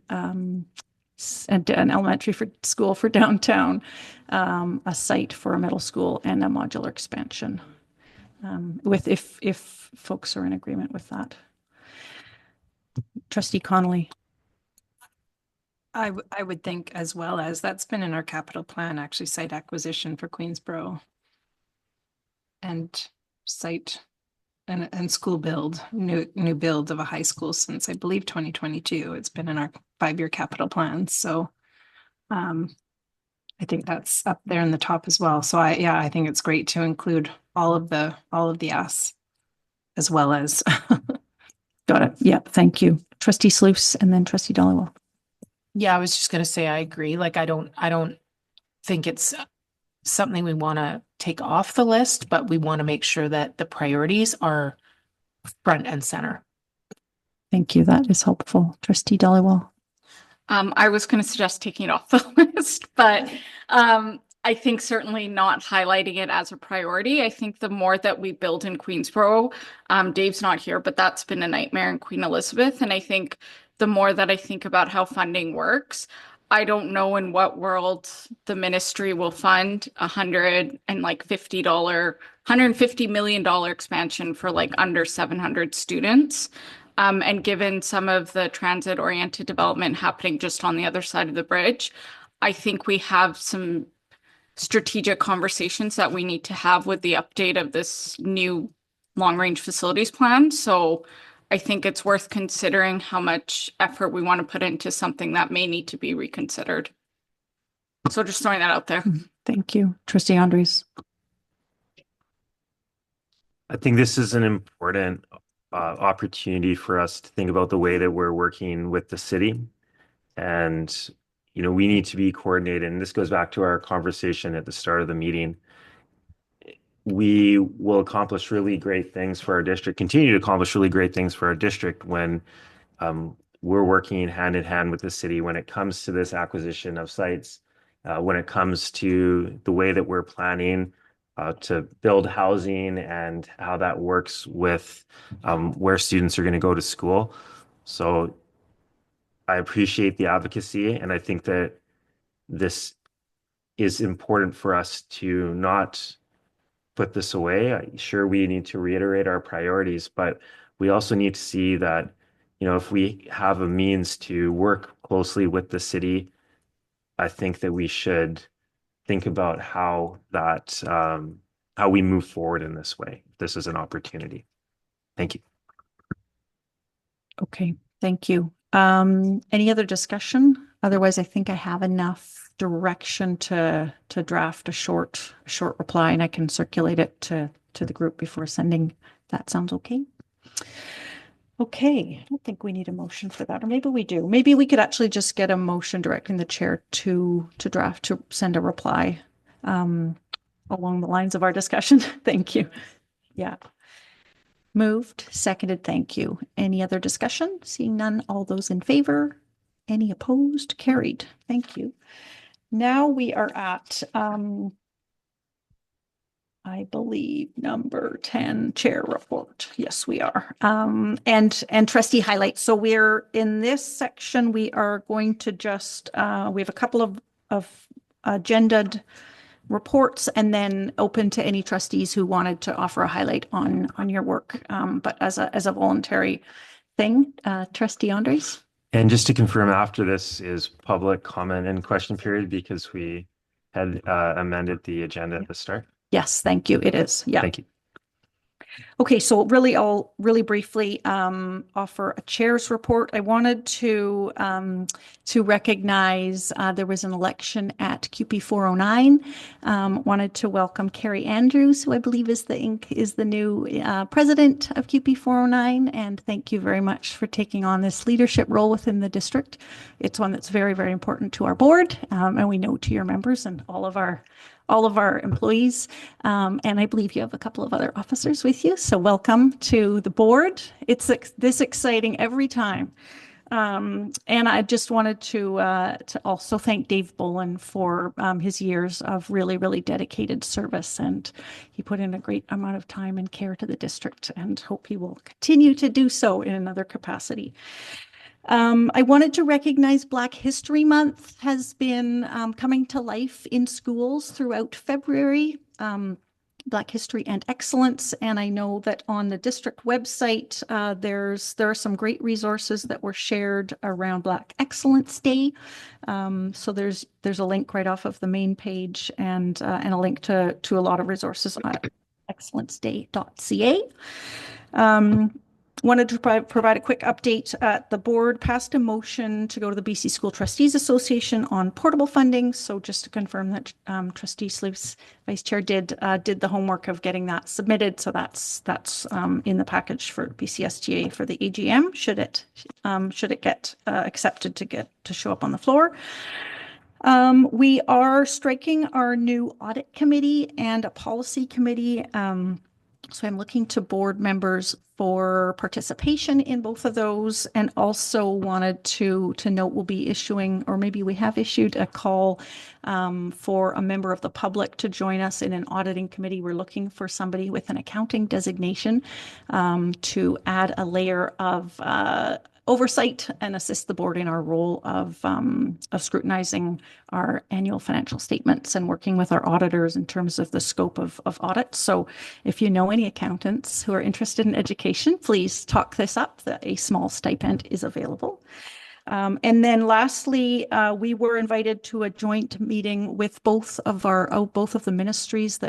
an elementary school for downtown, a site for a middle school, and a modular expansion. If folks are in agreement with that, Trustee Connolly. I would think as well as that's been in our capital plan, actually, site acquisition for Queensborough. And site and school build, new build of a high school since I believe 2022. It's been in our 5-year capital plans. So I think that's up there in the top as well. So I think it's great to include all of the asks as well as Got it. Yep. Thank you. Trustee Sluice and then Trustee Dollywell. Yeah, I was just going to say, I agree. Like, I don't think it's something we want to take off the list, but we want to make sure that the priorities are front and center. Thank you. That is helpful. Trustee Dollywell. I was going to suggest taking it off the list, but I think certainly not highlighting it as a priority. I think the more that we build in Queensborough, Dave's not here, but that's been a nightmare in Queen Elizabeth. And I think the more that I think about how funding works, I don't know in what world the ministry will fund $150 million expansion for like under 700 students. And given some of the transit-oriented development happening just on the other side of the bridge, I think we have some strategic conversations that we need to have with the update of this new long-range facilities plan. So I think it's worth considering how much effort we want to put into something that may need to be reconsidered. So just throwing that out there. Thank you. Trustee Andres. I think this is an important opportunity for us to think about the way that we're working with the city. And, we need to be coordinated. And this goes back to our conversation at the start of the meeting. We will accomplish really great things for our district, continue to accomplish really great things for our district when we're working hand in hand with the city when it comes to this acquisition of sites, when it comes to the way that we're planning to build housing and how that works with where students are going to go to school. So I appreciate the advocacy, and I think that this is important for us to not put this away. Sure, we need to reiterate our priorities, but we also need to see that, if we have a means to work closely with the city, I think that we should think about how we move forward in this way. This is an opportunity. Thank you. Okay, thank you. Any other discussion? Otherwise, I think I have enough direction to draft a short reply, and I can circulate it to the group before sending. That sounds okay. Okay, I don't think we need a motion for that, or maybe we do. Maybe we could actually just get a motion directing the chair to send a reply along the lines of our discussion. Thank you. Yeah. Moved, seconded, thank you. Any other discussion? Seeing none, all those in favor? Any opposed? Carried. Thank you. Now we are at, I believe, number 10, chair report. Yes, we are. And trustee highlights. So we're in this section, we are going to just, we have a couple of agended reports and then open to any trustees who wanted to offer a highlight on your work, but as a voluntary thing. Trustee Andres? And just to confirm, after this is public comment and question period because we had amended the agenda at the start. Yes, thank you. It is. Yeah. Thank you. Okay, so I'll really briefly offer a chair's report. I wanted to recognize there was an election at QP 409. Wanted to welcome Carrie Andrews, who I believe is the new president of QP 409, and thank you very much for taking on this leadership role within the district. It's one that's very, very important to our board, and we know to your members and all of our employees. And I believe you have a couple of other officers with you. So welcome to the board. It's this exciting every time. And I just wanted to also thank Dave Bolin for his years of really, really dedicated service. And he put in a great amount of time and care to the district, and hope he will continue to do so in another capacity. I wanted to recognize Black History Month has been coming to life in schools throughout February. Black History and Excellence, and I know that on the district website there are some great resources that were shared around Black Excellence Day. So there's a link right off of the main page, and a link to a lot of resources on excellenceday.ca. Wanted to provide a quick update. The board passed a motion to go to the BC School Trustees Association on portable funding. So just to confirm that Trustee Sluice, Vice Chair, did the homework of getting that submitted. So that's in the package for BCSTA for the AGM. Should it get accepted to show up on the floor. We are striking our new audit committee and a policy committee. So I'm looking to board members for participation in both of those, and also wanted to note we'll be issuing, or maybe we have issued, a call for a member of the public to join us in an auditing committee. We're looking for somebody with an accounting designation to add a layer of oversight and assist the board in our role of scrutinizing our annual financial statements and working with our auditors in terms of the scope of audit. So if you know any accountants who are interested in education, please talk this up. A small stipend is available. And then lastly, we were invited to a joint meeting with both of the ministries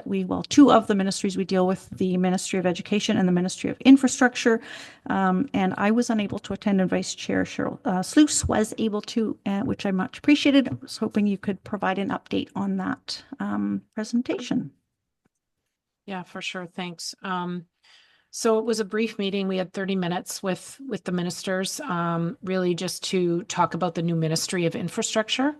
two of the ministries we deal with, the Ministry of Education and the Ministry of Infrastructure. And I was unable to attend, and Vice Chair Cheryl Sluice was able to, which I much appreciated. I was hoping you could provide an update on that presentation. Yeah, for sure. Thanks. So it was a brief meeting. We had 30 minutes with the ministers, really just to talk about the new Ministry of Infrastructure.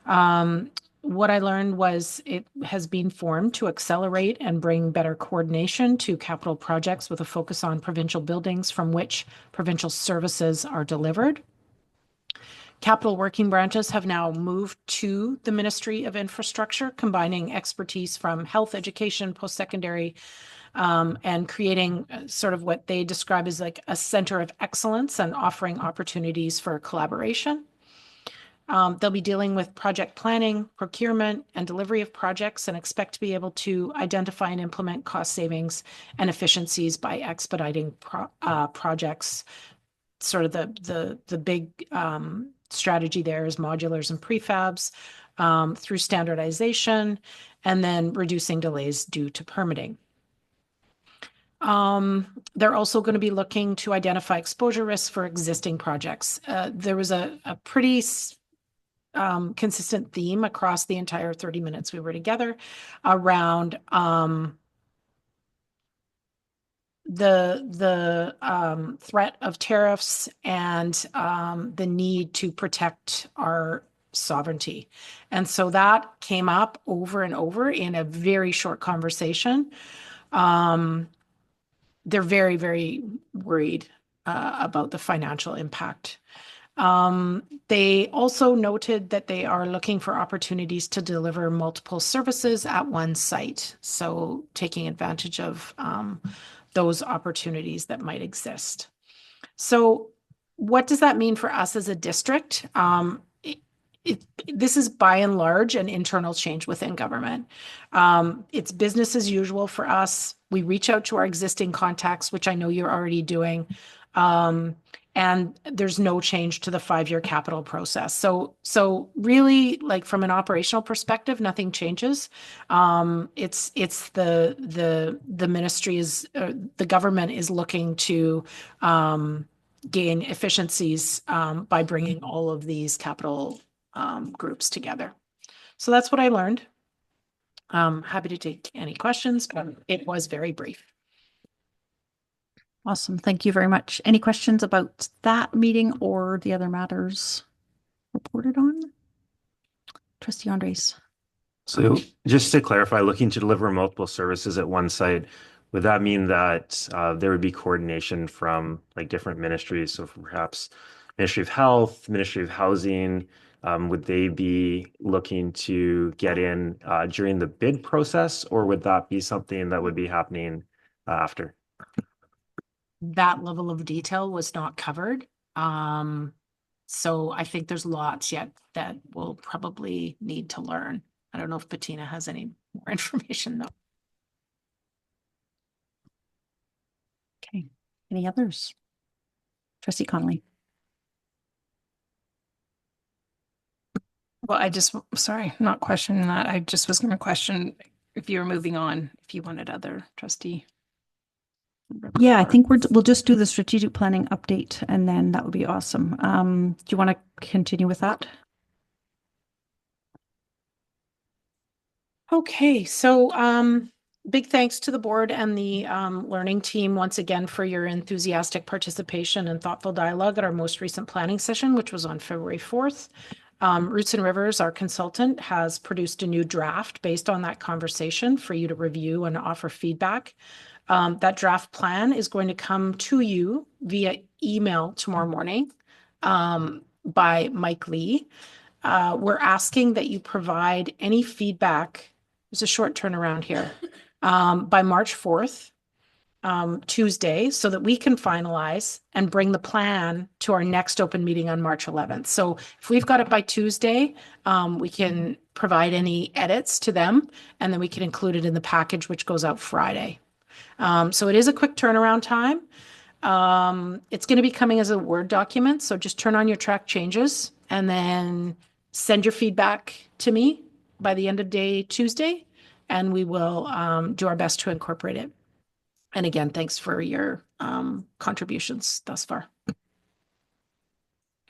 What I learned was it has been formed to accelerate and bring better coordination to capital projects with a focus on provincial buildings from which provincial services are delivered. Capital working branches have now moved to the Ministry of Infrastructure, combining expertise from health, education, post-secondary, and creating sort of what they describe as like a center of excellence and offering opportunities for collaboration. They'll be dealing with project planning, procurement, and delivery of projects, and expect to be able to identify and implement cost savings and efficiencies by expediting projects. Sort of the big strategy there is modulars and prefabs through standardization, and then reducing delays due to permitting. They're also going to be looking to identify exposure risks for existing projects. There was a pretty consistent theme across the entire 30 minutes we were together around the threat of tariffs and the need to protect our sovereignty. And so that came up over and over in a very short conversation. They're very, very worried about the financial impact. They also noted that they are looking for opportunities to deliver multiple services at one site. So taking advantage of those opportunities that might exist. So what does that mean for us as a district? This is by and large an internal change within government. It's business as usual for us. We reach out to our existing contacts, which I know you're already doing. And and there's no change to the 5-year capital process. So really, like from an operational perspective, nothing changes. It's the ministry is the government is looking to gain efficiencies by bringing all of these capital groups together. So that's what I learned. Happy to take any questions, but it was very brief. Awesome. Thank you very much. Any questions about that meeting or the other matters reported on? Trustee Andres. So just to clarify, looking to deliver multiple services at one site, would that mean that there would be coordination from like different ministries? So perhaps Ministry of Health, Ministry of Housing, would they be looking to get in during the bid process, or would that be something that would be happening after? That level of detail was not covered. So I think there's lots yet that we'll probably need to learn. I don't know if Bettina has any more information though. Okay. Any others? Trustee Connolly. Well, sorry, not questioning that. I just was going to question if you were moving on, if you wanted other trustee. Yeah, I think we'll just do the strategic planning update and then that would be awesome. Do you want to continue with that? Okay, so big thanks to the board and the learning team once again for your enthusiastic participation and thoughtful dialogue at our most recent planning session, which was on February 4th. Roots and Rivers, our consultant, has produced a new draft based on that conversation for you to review and offer feedback. That draft plan is going to come to you via email tomorrow morning by Mike Lee. We're asking that you provide any feedback. There's a short turnaround here by March 4th, Tuesday, so that we can finalize and bring the plan to our next open meeting on March 11th. So if we've got it by Tuesday, we can provide any edits to them, and then we can include it in the package, which goes out Friday. So it is a quick turnaround time. It's going to be coming as a Word document. So just turn on your track changes and then send your feedback to me by the end of day Tuesday, and we will do our best to incorporate it. And again, thanks for your contributions thus far.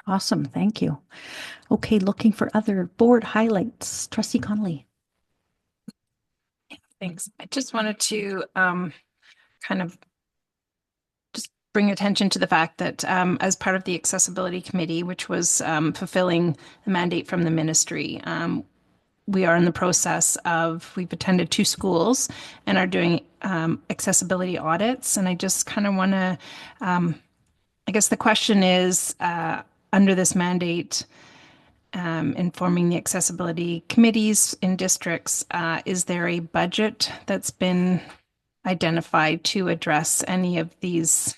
Awesome. Thank you. Okay, looking for other board highlights. Trustee Connolly. Thanks. I just wanted to kind of just bring attention to the fact that as part of the accessibility committee, which was fulfilling the mandate from the ministry, we are in the process of, we've attended 2 schools and are doing accessibility audits. And I just kind of want to, I guess the question is, under this mandate, informing the accessibility committees in districts, is there a budget that's been identified to address any of these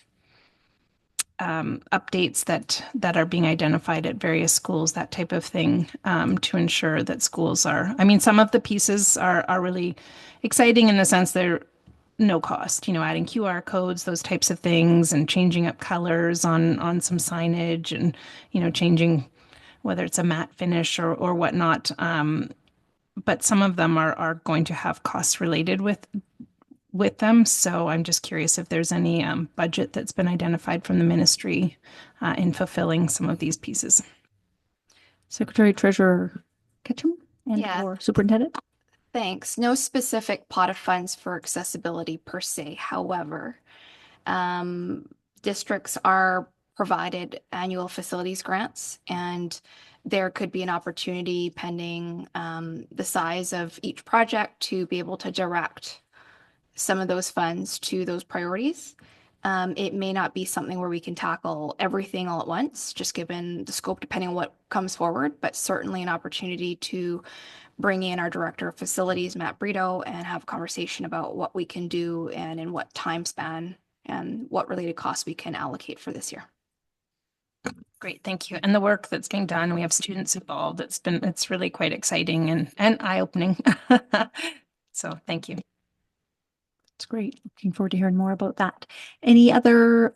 updates that are being identified at various schools, that type of thing, to ensure that schools are, I mean, some of the pieces are really exciting in the sense they're no cost, adding QR codes, those types of things, and changing up colors on some signage and, changing whether it's a matte finish or whatnot. But some of them are going to have costs related with them. So I'm just curious if there's any budget that's been identified from the ministry in fulfilling some of these pieces. Secretary Treasurer Ketchum and or Superintendent. Thanks. No specific pot of funds for accessibility per se. However, districts are provided annual facilities grants, and there could be an opportunity pending the size of each project to be able to direct some of those funds to those priorities. It may not be something where we can tackle everything all at once, just given the scope, depending on what comes forward, but certainly an opportunity to bring in our Director of Facilities, Matt Brito, and have a conversation about what we can do and in what time span and what related costs we can allocate for this year. Great, thank you. And the work that's being done, we have students involved. It's really quite exciting and eye-opening. So thank you. That's great. Looking forward to hearing more about that. Any other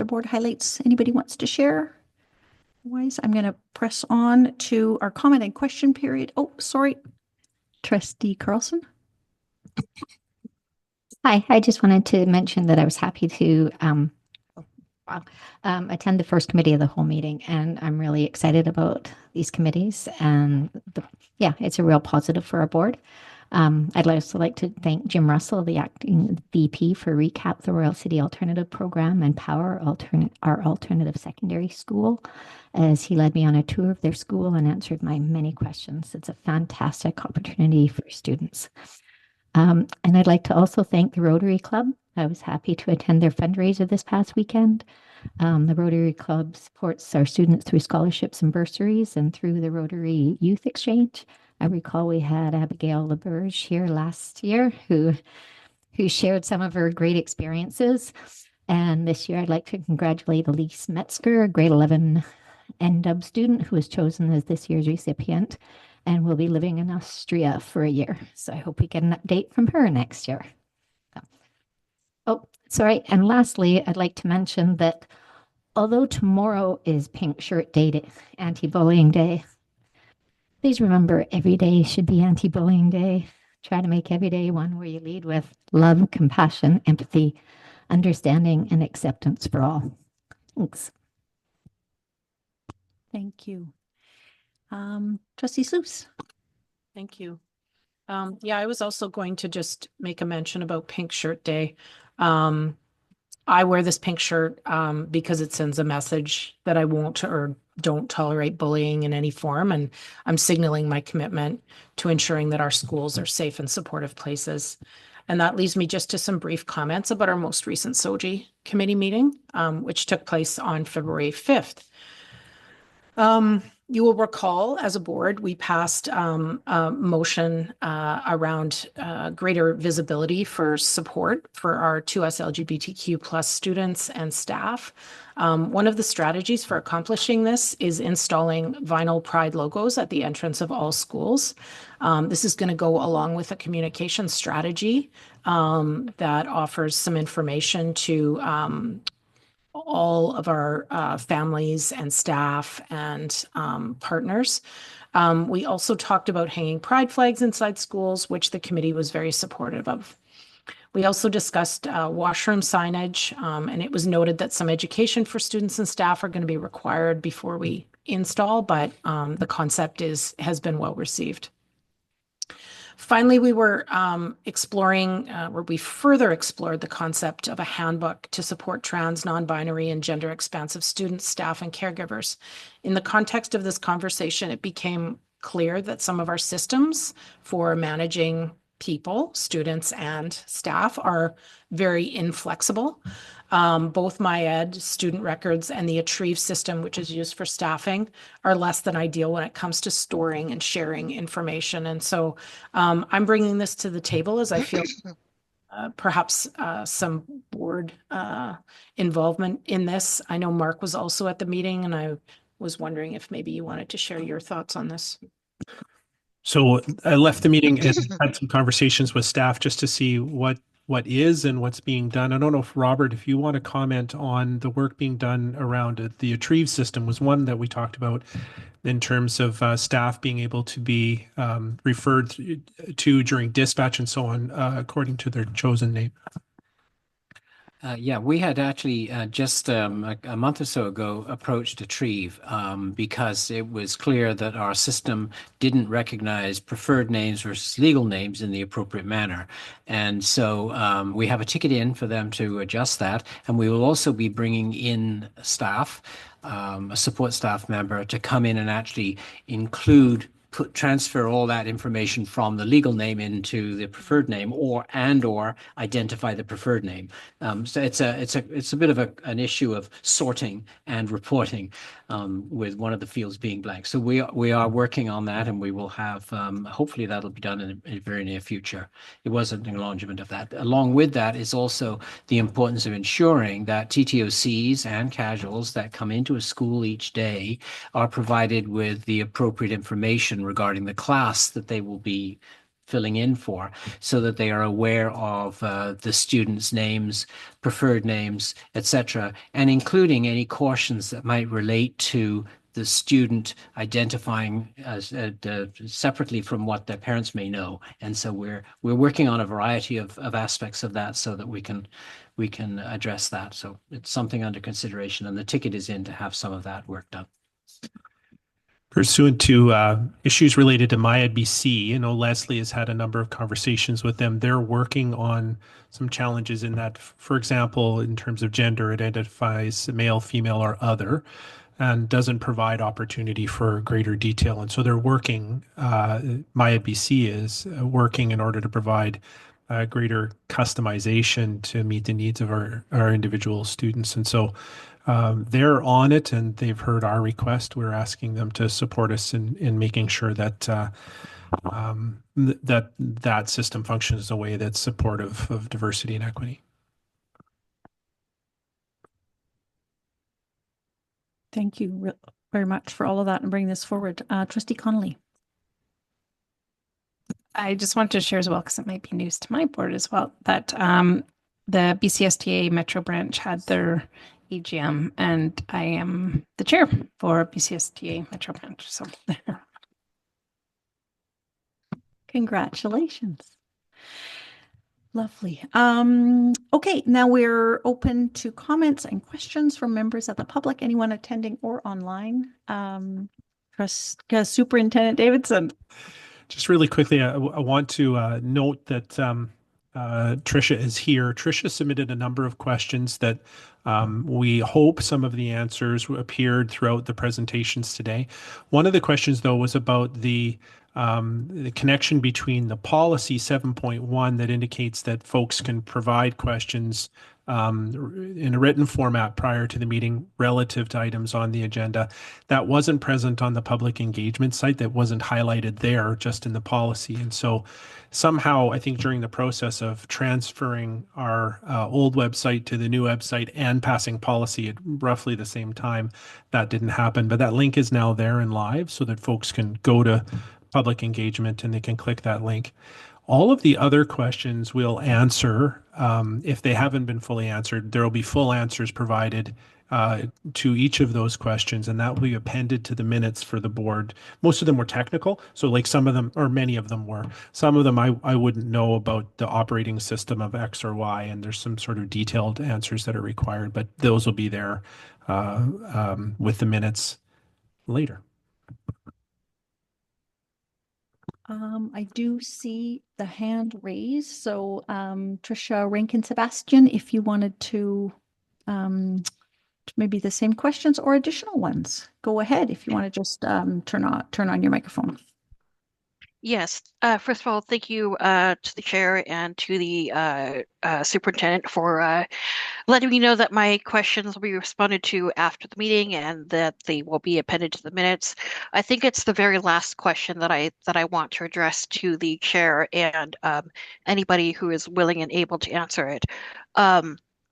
board highlights anybody wants to share? Otherwise, I'm going to press on to our comment and question period. Oh, sorry. Trustee Carlson. Hi, I just wanted to mention that I was happy to attend the first committee of the whole meeting, and I'm really excited about these committees. And yeah, it's a real positive for our board. I'd also like to thank Jim Russell, the acting VP, for Recap the Royal City Alternative Program and Power our Alternative Secondary School, as he led me on a tour of their school and answered my many questions. It's a fantastic opportunity for students. And I'd like to also thank the Rotary Club. I was happy to attend their fundraiser this past weekend. The Rotary Club supports our students through scholarships and bursaries and through the Rotary Youth Exchange. I recall we had Abigail LaBerge here last year who shared some of her great experiences. And this year I'd like to congratulate Elise Metzger, a grade 11 NW student who was chosen as this year's recipient and will be living in Austria for a year. So I hope we get an update from her next year. Oh, sorry. And lastly, I'd like to mention that although tomorrow is Pink Shirt Day, Anti-Bullying Day, please remember every day should be Anti-Bullying Day. Try to make every day one where you lead with love, compassion, empathy, understanding, and acceptance for all. Thanks. Thank you. Trustee Sluice. Thank you. Yeah, I was also going to just make a mention about Pink Shirt Day. I wear this pink shirt because it sends a message that I won't or don't tolerate bullying in any form. And I'm signaling my commitment to ensuring that our schools are safe and supportive places. And that leads me just to some brief comments about our most recent SOGI committee meeting, which took place on February 5th. You will recall, as a board, we passed a motion around greater visibility for support for our 2S LGBTQ plus students and staff. One of the strategies for accomplishing this is installing vinyl pride logos at the entrance of all schools. This is going to go along with a communication strategy that offers some information to all of our families and staff and partners. We also talked about hanging pride flags inside schools, which the committee was very supportive of. We also discussed washroom signage, and it was noted that some education for students and staff are going to be required before we install, but the concept has been well received. Finally, we were we further explored the concept of a handbook to support trans, non-binary, and gender expansive students, staff, and caregivers. In the context of this conversation, it became clear that some of our systems for managing people, students, and staff are very inflexible. Both MyEd, student records, and the Atrieve system, which is used for staffing, are less than ideal when it comes to storing and sharing information. And so I'm bringing this to the table as I feel perhaps some board involvement in this. I know Mark was also at the meeting, and I was wondering if maybe you wanted to share your thoughts on this. So I left the meeting and had some conversations with staff just to see what is and what's being done. I don't know if Robert, if you want to comment on the work being done around it. The Atrieve system was one that we talked about in terms of staff being able to be referred to during dispatch and so on, according to their chosen name. Yeah, we had actually just a month or so ago approached Atrieve because it was clear that our system didn't recognize preferred names versus legal names in the appropriate manner. And so we have a ticket in for them to adjust that. And we will also be bringing in staff, a support staff member, to come in and actually transfer all that information from the legal name into the preferred name, or identify the preferred name. So it's a bit of an issue of sorting and reporting with one of the fields being blank. So we are working on that, and we will have hopefully that'll be done in the very near future. It was an acknowledgement of that. Along with that is also the importance of ensuring that TTOCs and casuals that come into a school each day are provided with the appropriate information regarding the class that they will be filling in for, so that they are aware of the students' names, preferred names, etc., and including any cautions that might relate to the student identifying as separately from what their parents may know. And so we're working on a variety of aspects of that so that we can address that. So it's something under consideration, and the ticket is in to have some of that work done. Pursuant to issues related to MyEdBC, Leslie has had a number of conversations with them. They're working on some challenges in that, for example, in terms of gender, it identifies male, female, or other, and doesn't provide opportunity for greater detail. And so they're working, MyEdBC is working in order to provide greater customization to meet the needs of our individual students. And so they're on it, and they've heard our request. We're asking them to support us in making sure that that system functions in a way that's supportive of diversity and equity. Thank you very much for all of that and bringing this forward. Trustee Connolly. I just wanted to share as well, because it might be news to my board as well, that the BCSTA Metro Branch had their EGM, and I am the chair for BCSTA Metro Branch. So Congratulations. Lovely. Okay, now we're open to comments and questions from members of the public, anyone attending or online. Superintendent Davidson. Just really quickly, I want to note that Tricia is here. Tricia submitted a number of questions that we hope some of the answers appeared throughout the presentations today. One of the questions, though, was about the connection between the policy 7.1 that indicates that folks can provide questions in a written format prior to the meeting relative to items on the agenda. That wasn't present on the public engagement site. That wasn't highlighted there, just in the policy. And so somehow, I think during the process of transferring our old website to the new website and passing policy at roughly the same time, that didn't happen. But that link is now there and live so that folks can go to public engagement and they can click that link. All of the other questions we'll answer. If they haven't been fully answered, there will be full answers provided to each of those questions, and that will be appended to the minutes for the board. Most of them were technical, so like some of them, or many of them were. Some of them I wouldn't know about the operating system of X or Y, and there's some sort of detailed answers that are required, but those will be there with the minutes later. I do see the hand raised. So Tricia Rankin-Sebastian, if you wanted to maybe the same questions or additional ones, go ahead if you want to just turn on your microphone. Yes. First of all, thank you to the chair and to the superintendent for letting me know that my questions will be responded to after the meeting and that they will be appended to the minutes. I think it's the very last question that I want to address to the chair and anybody who is willing and able to answer it.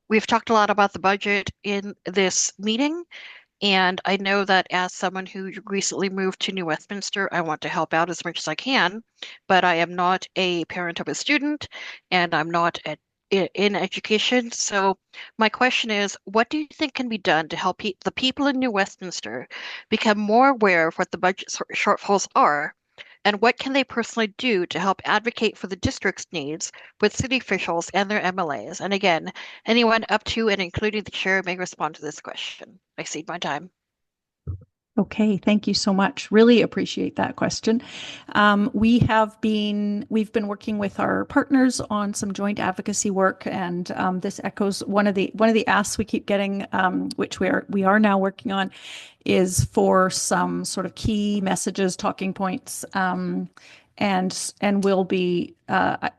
We've talked a lot about the budget in this meeting. And I know that as someone who recently moved to New Westminster, I want to help out as much as I can, but I am not a parent of a student and I'm not in education. So my question is, what do you think can be done to help the people in New Westminster become more aware of what the budget shortfalls are? And what can they personally do to help advocate for the district's needs with city officials and their MLAs? And again, anyone up to and including the chair may respond to this question. I cede my time. Okay, thank you so much. Really appreciate that question. We've been working with our partners on some joint advocacy work, and this echoes one of the asks we keep getting, which we are now working on, is for some sort of key messages, talking points, and will be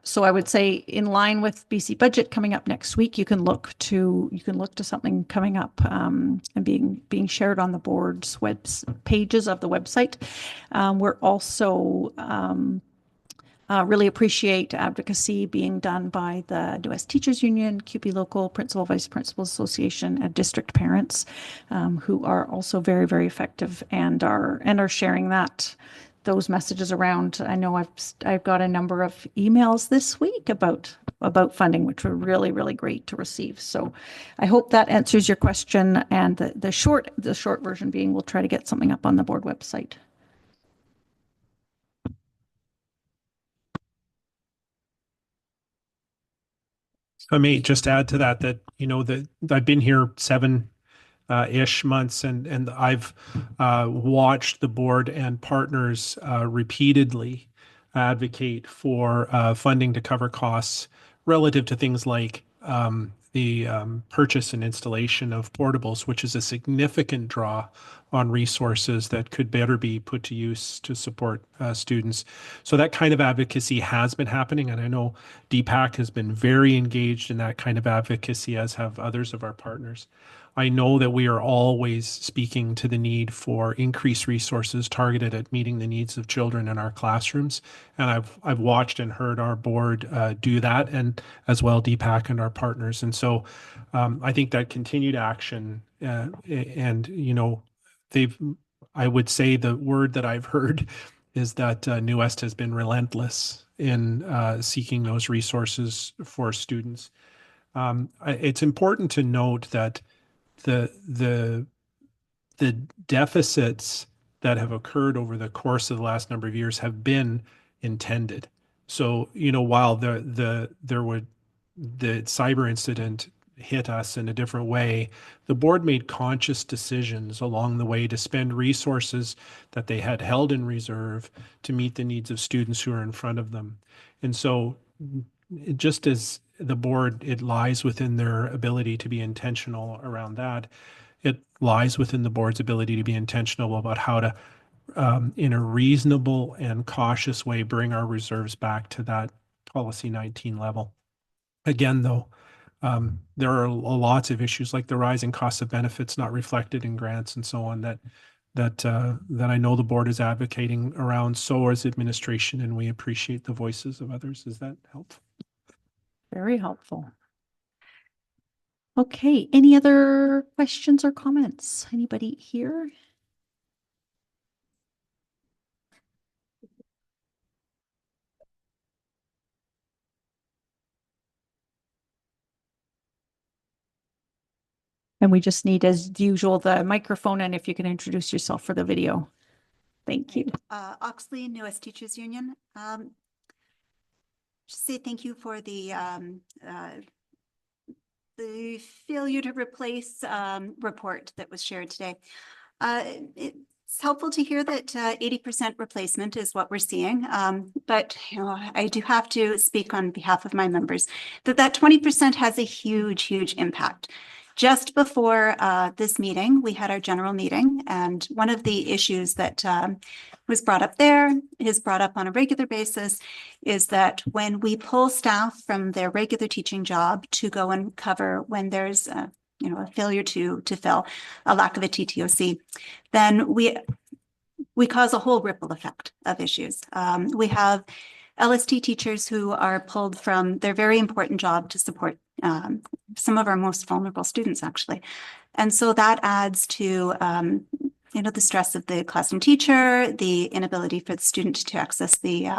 so I would say in line with BC budget coming up next week. You can look to something coming up and being shared on the board's pages of the website. We're also really appreciate advocacy being done by the US Teachers Union, CUPE Local, Principal Vice Principal Association, and district parents, who are also very, very effective and are sharing that those messages around. I know I've got a number of emails this week about funding, which were really, really great to receive. So I hope that answers your question. And the short version being, we'll try to get something up on the board website. I may just add to that, that I've been here 7-ish months, and I've watched the board and partners repeatedly advocate for funding to cover costs relative to things like the purchase and installation of portables, which is a significant draw on resources that could better be put to use to support students. So that kind of advocacy has been happening, and I know DPAC has been very engaged in that kind of advocacy, as have others of our partners. I know that we are always speaking to the need for increased resources targeted at meeting the needs of children in our classrooms, and I've watched and heard our board do that, and as well DPAC and our partners. And so I think that continued action and I would say the word that I've heard is that New West has been relentless in seeking those resources for students. It's important to note that the deficits that have occurred over the course of the last number of years have been intended. So, while the cyber incident hit us in a different way, the board made conscious decisions along the way to spend resources that they had held in reserve to meet the needs of students who are in front of them. And so, just as the board, it lies within their ability to be intentional around that. It lies within the board's ability to be intentional about how to, in a reasonable and cautious way, bring our reserves back to that policy 19 level. Again, though, there are lots of issues like the rising cost of benefits not reflected in grants and so on that I know the board is advocating around. So is administration, and we appreciate the voices of others. Is that helpful? Very helpful. Okay, any other questions or comments? Anybody here? And we just need, as usual, the microphone, and if you can introduce yourself for the video. Thank you. Oxley, New West Teachers Union. Just say thank you for the failure to replace report that was shared today. It's helpful to hear that 80% replacement is what we're seeing, but I do have to speak on behalf of my members that 20% has a huge impact. Just before this meeting, we had our general meeting, and one of the issues that was brought up there, is brought up on a regular basis, is that when we pull staff from their regular teaching job to go and cover when there's a failure to fill, a lack of a TTOC, then we cause a whole ripple effect of issues. We have LST teachers who are pulled from their very important job to support some of our most vulnerable students, actually. And so that adds to the stress of the classroom teacher, the inability for the student to access the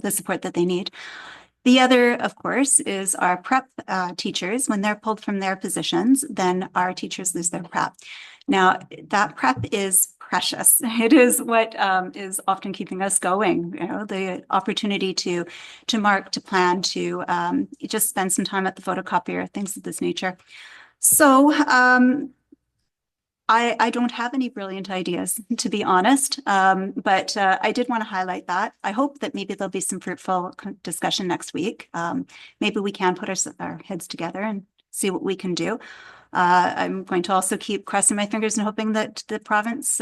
support that they need. The other, of course, is our prep teachers. When they're pulled from their positions, then our teachers lose their prep. Now, that prep is precious. It is what is often keeping us going. The opportunity to mark, to plan, to just spend some time at the photocopier, things of this nature. So I don't have any brilliant ideas, to be honest, but I did want to highlight that. I hope that maybe there'll be some fruitful discussion next week. Maybe we can put our heads together and see what we can do. I'm going to also keep crossing my fingers and hoping that the province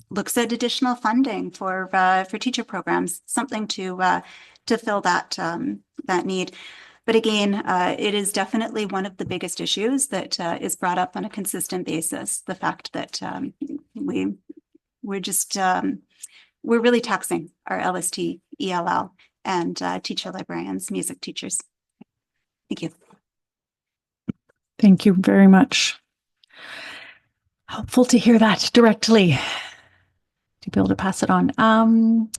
looks at additional funding for teacher programs, something to fill that need. But again, it is definitely one of the biggest issues that is brought up on a consistent basis. The fact that we're really taxing our LST, ELL, and teacher librarians, music teachers. Thank you. Thank you very much. Helpful to hear that directly. to be able to pass it on.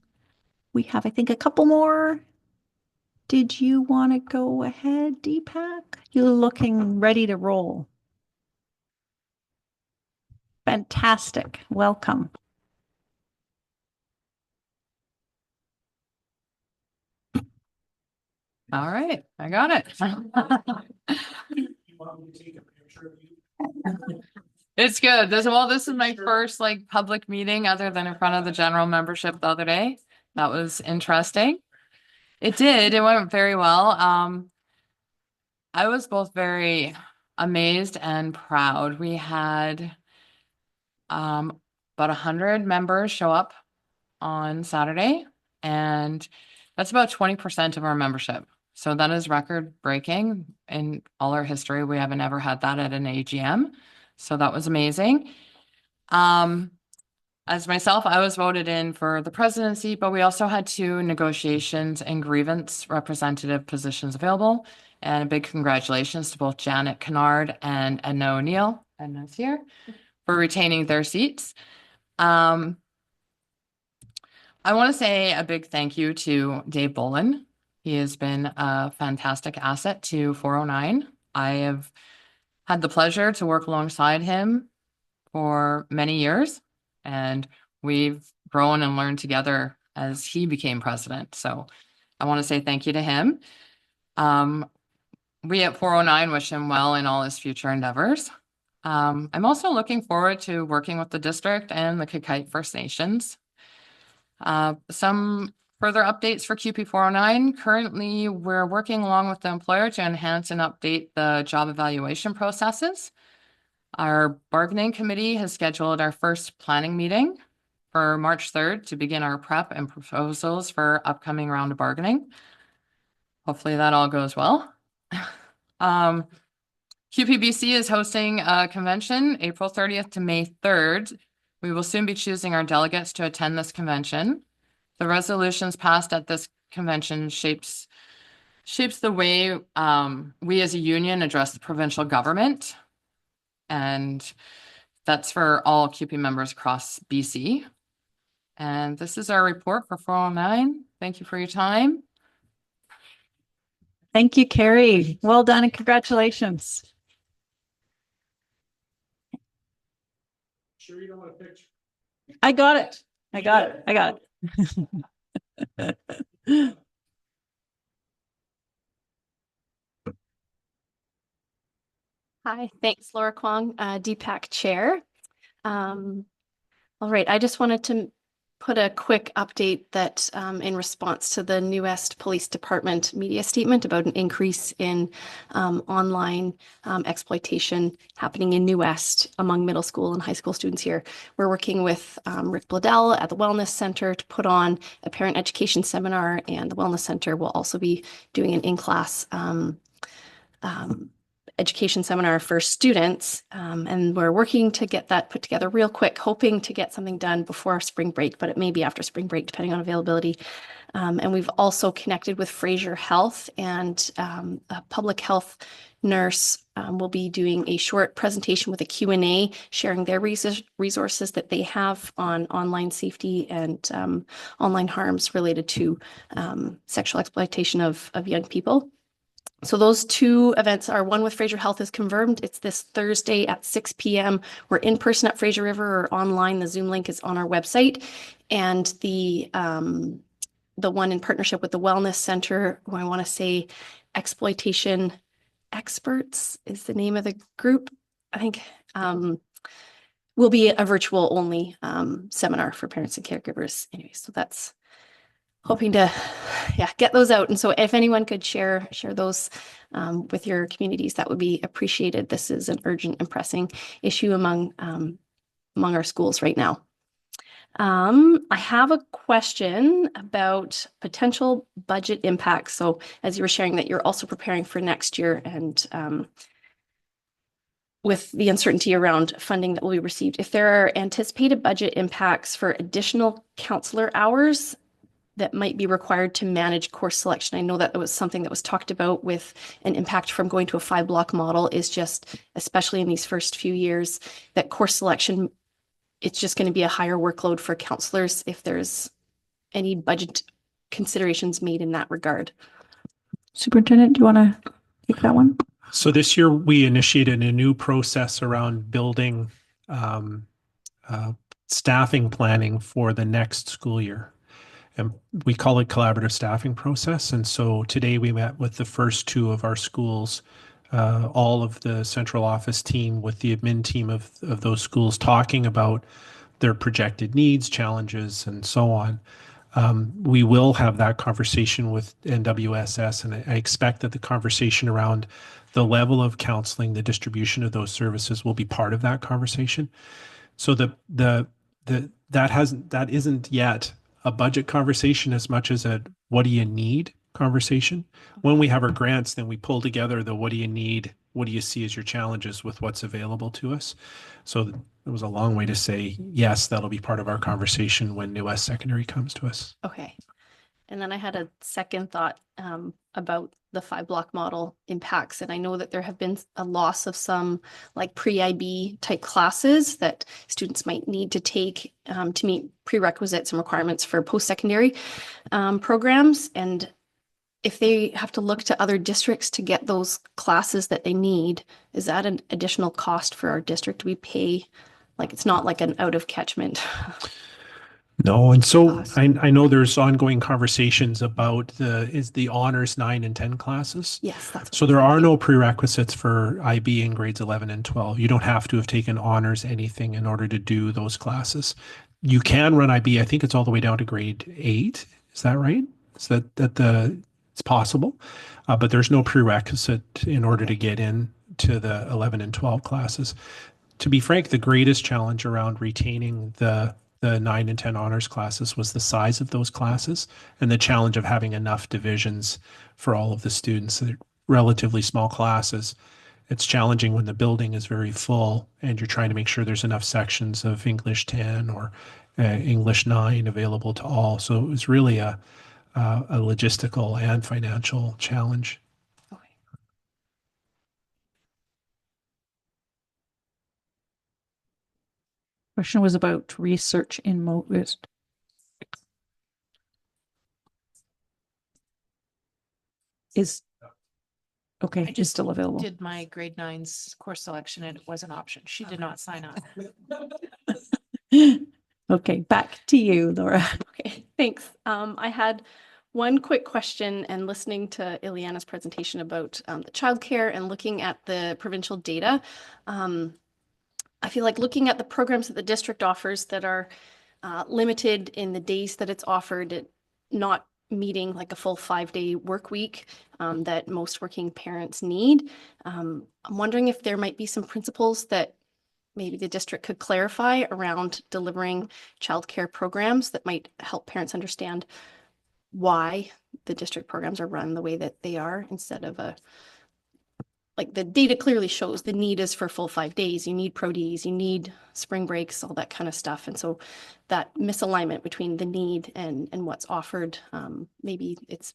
We have, I think, a couple more. Did you want to go ahead, Deepak? You're looking ready to roll. Fantastic. Welcome. All right, I got it. It's good. This is my first like public meeting other than in front of the general membership the other day. That was interesting. It went very well. I was both very amazed and proud. We had about 100 members show up on Saturday, and that's about 20% of our membership. So that is record breaking in all our history. We haven't ever had that at an AGM. So that was amazing. As myself, I was voted in for the presidency, but we also had 2 negotiations and grievance representative positions available. And a big congratulations to both Janet Kennard and Edna O'Neill, Edna's here, for retaining their seats. I want to say a big thank you to Dave Bolin. He has been a fantastic asset to 409. I have had the pleasure to work alongside him for many years, and we've grown and learned together as he became president. So I want to say thank you to him. We at 409 wish him well in all his future endeavors. I'm also looking forward to working with the district and the Kakite First Nations. Some further updates for QP 409. Currently, we're working along with the employer to enhance and update the job evaluation processes. Our bargaining committee has scheduled our first planning meeting for March 3rd to begin our prep and proposals for upcoming round of bargaining. Hopefully that all goes well. QPBC is hosting a convention April 30th to May 3rd. We will soon be choosing our delegates to attend this convention. The resolutions passed at this convention shapes the way we as a union address the provincial government. And that's for all QP members across BC. And this is our report for 409. Thank you for your time. Thank you, Carrie. Well done and congratulations. Sure you don't want a picture? I got it. I got it. Hi, thanks, Laura Kwong, DPAC Chair. All right, I just wanted to put a quick update that in response to the New West Police Department media statement about an increase in online exploitation happening in New West among middle school and high school students here. We're working with Rick Bladell at the Wellness Center to put on a parent education seminar, and the Wellness Center will also be doing an in-class education seminar for students, and we're working to get that put together real quick, hoping to get something done before spring break, but it may be after spring break depending on availability. And we've also connected with Fraser Health, and a public health nurse will be doing a short presentation with a Q&A, sharing their resources that they have on online safety and online harms related to sexual exploitation of young people. So those 2 events are, one with Fraser Health is confirmed. It's this Thursday at 6 p.m. We're in person at Fraser River or online. The Zoom link is on our website. And the one in partnership with the Wellness Center, who I want to say Exploitation Experts is the name of the group, I think, will be a virtual only seminar for parents and caregivers. Anyway, so that's hoping to get those out. And so if anyone could share those with your communities, that would be appreciated. This is an urgent and pressing issue among our schools right now. I have a question about potential budget impacts. So as you were sharing that you're also preparing for next year, and with the uncertainty around funding that will be received, if there are anticipated budget impacts for additional counselor hours that might be required to manage course selection. I know that was something that was talked about with an impact from going to a 5-block model, is just, especially in these first few years, that course selection it's just going to be a higher workload for counselors if there's any budget considerations made in that regard. Superintendent, do you want to take that one? So this year we initiated a new process around building staffing planning for the next school year. And we call it collaborative staffing process. And so today we met with the first two of our schools, all of the central office team with the admin team of those schools, talking about their projected needs, challenges, and so on. We will have that conversation with NWSS, and I expect that the conversation around the level of counseling, the distribution of those services will be part of that conversation. So that isn't yet a budget conversation as much as a what do you need conversation. When we have our grants, then we pull together the what do you need, what do you see as your challenges with what's available to us. So it was a long way to say, yes, that'll be part of our conversation when New West Secondary comes to us. Okay. And then I had a second thought about the 5-block model impacts. And I know that there have been a loss of some like pre-IB type classes that students might need to take to meet prerequisites and requirements for post-secondary programs. And if they have to look to other districts to get those classes that they need, is that an additional cost for our district? Do we pay, like, it's not like an out of catchment? No, and so I know there's ongoing conversations about the honors 9 and 10 classes. Yes, that's so there are no prerequisites for IB in grades 11 and 12. You don't have to have taken honors anything in order to do those classes. You can run IB. I think it's all the way down to grade 8. Is that right? Is that it's possible, but there's no prerequisite in order to get in to the 11 and 12 classes. To be frank, the greatest challenge around retaining the 9 and 10 honors classes was the size of those classes and the challenge of having enough divisions for all of the students. They're relatively small classes. It's challenging when the building is very full and you're trying to make sure there's enough sections of English 10 or English 9 available to all. So it was really a logistical and financial challenge. Question was about research in Most. Is okay. I Is just still available. did my grade 9's course selection and it was an option. She did not sign up. Okay, back to you, Laura. Okay, thanks. I had one quick question, and listening to Ileana's presentation about the childcare and looking at the provincial data. I feel like looking at the programs that the district offers that are limited in the days that it's offered, not meeting like a full 5-day work week that most working parents need. I'm wondering if there might be some principles that maybe the district could clarify around delivering childcare programs that might help parents understand why the district programs are run the way that they are, instead of like the data clearly shows the need is for full 5 days. You need pro-Ds, you need spring breaks, all that kind of stuff. And so that misalignment between the need and what's offered, maybe it's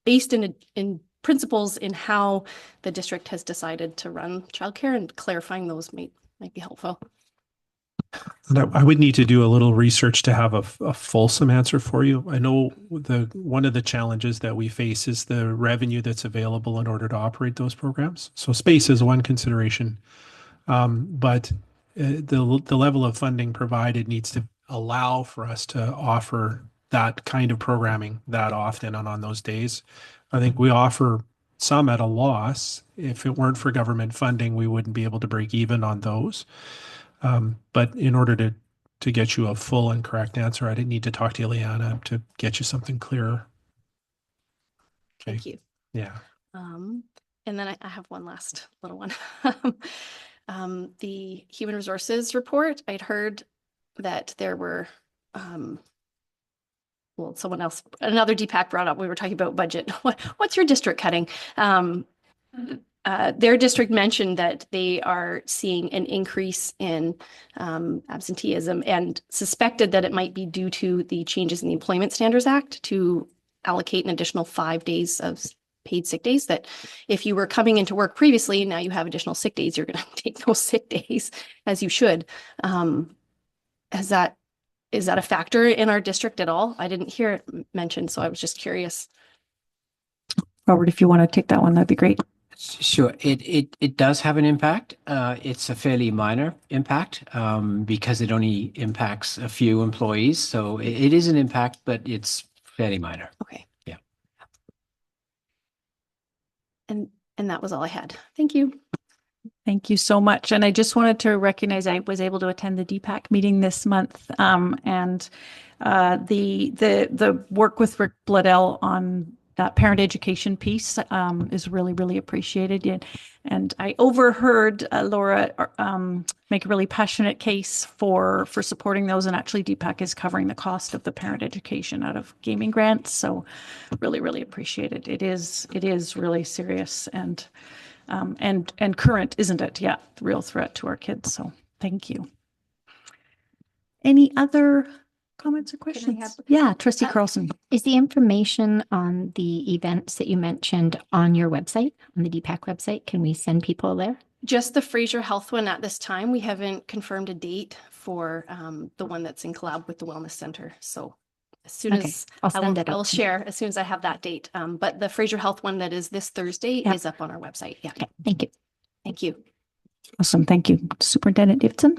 based in principles in how the district has decided to run childcare, and clarifying those might be helpful. I would need to do a little research to have a fulsome answer for you. I know one of the challenges that we face is the revenue that's available in order to operate those programs. So space is one consideration, but the level of funding provided needs to allow for us to offer that kind of programming that often and on those days. I think we offer some at a loss. If it weren't for government funding, we wouldn't be able to break even on those. But in order to get you a full and correct answer, I didn't need to talk to Ileana to get you something clearer. Okay. Thank you. Yeah. And then I have one last little one. The human resources report, I'd heard that there were, well, someone else, another DPAC brought up, we were talking about budget. What's your district cutting? Their district mentioned that they are seeing an increase in absenteeism, and suspected that it might be due to the changes in the Employment Standards Act to allocate an additional 5 days of paid sick days, that if you were coming into work previously, now you have additional sick days, you're going to take those sick days as you should. is that a factor in our district at all? I didn't hear it mentioned, so I was just curious. Robert, if you want to take that one, that'd be great. Sure. It does have an impact. It's a fairly minor impact because it only impacts a few employees. So it is an impact, but it's fairly minor. Okay. Yeah. And that was all I had. Thank you. Thank you so much. And I just wanted to recognize I was able to attend the DPAC meeting this month. And the work with Rick Bledell on that parent education piece is really, really appreciated. And I overheard Laura make a really passionate case for supporting those. And actually DPAC is covering the cost of the parent education out of gaming grants. So really, really appreciated. It is really serious and current, isn't it? Yeah, real threat to our kids. So thank you. Any other comments or questions? Yeah, Trustee Carlson. Is the information on the events that you mentioned on your website, on the DPAC website? Can we send people there? Just the Fraser Health one at this time. We haven't confirmed a date for the one that's in collab with the Wellness Center. So as soon as I'll share as soon as I have that date. But the Fraser Health one that is this Thursday is up on our website. Yeah. Okay. Thank you. Thank you. Awesome. Thank you, Superintendent Davidson.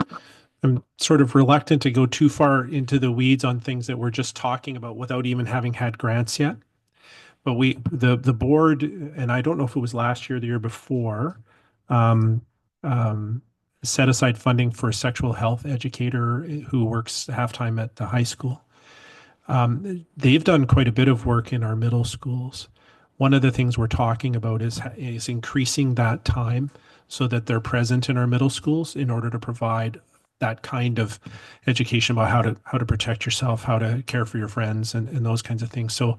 I'm sort of reluctant to go too far into the weeds on things that we're just talking about without even having had grants yet. But the board, and I don't know if it was last year or the year before, set aside funding for a sexual health educator who works half-time at the high school. They've done quite a bit of work in our middle schools. One of the things we're talking about is increasing that time so that they're present in our middle schools in order to provide that kind of education about how to protect yourself, how to care for your friends, and those kinds of things. So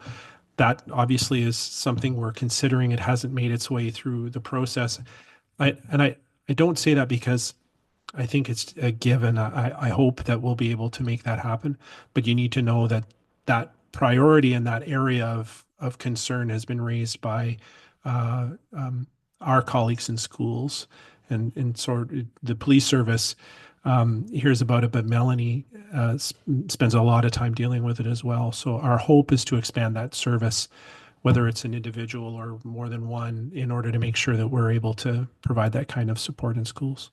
that obviously is something we're considering. It hasn't made its way through the process. I don't say that because I think it's a given. I hope that we'll be able to make that happen, but you need to know that that priority in that area of concern has been raised by our colleagues in schools, and sort of the police service hears about it, but Melanie spends a lot of time dealing with it as well. So our hope is to expand that service, whether it's an individual or more than one, in order to make sure that we're able to provide that kind of support in schools.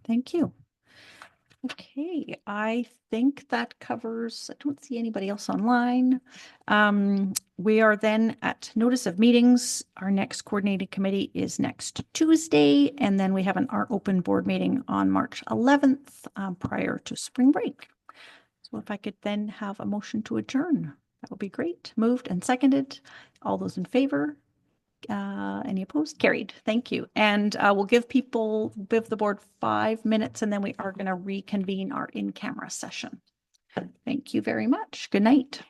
Thank you. Okay, I think that covers, I don't see anybody else online. We are then at notice of meetings. Our next coordinating committee is next Tuesday, and then we have our open board meeting on March 11th prior to spring break. So if I could then have a motion to adjourn, that would be great. Moved and seconded. All those in favor? Any opposed? Carried. Thank you. And we'll give the board 5 minutes, and then we are going to reconvene our in-camera session. Thank you very much. Good night.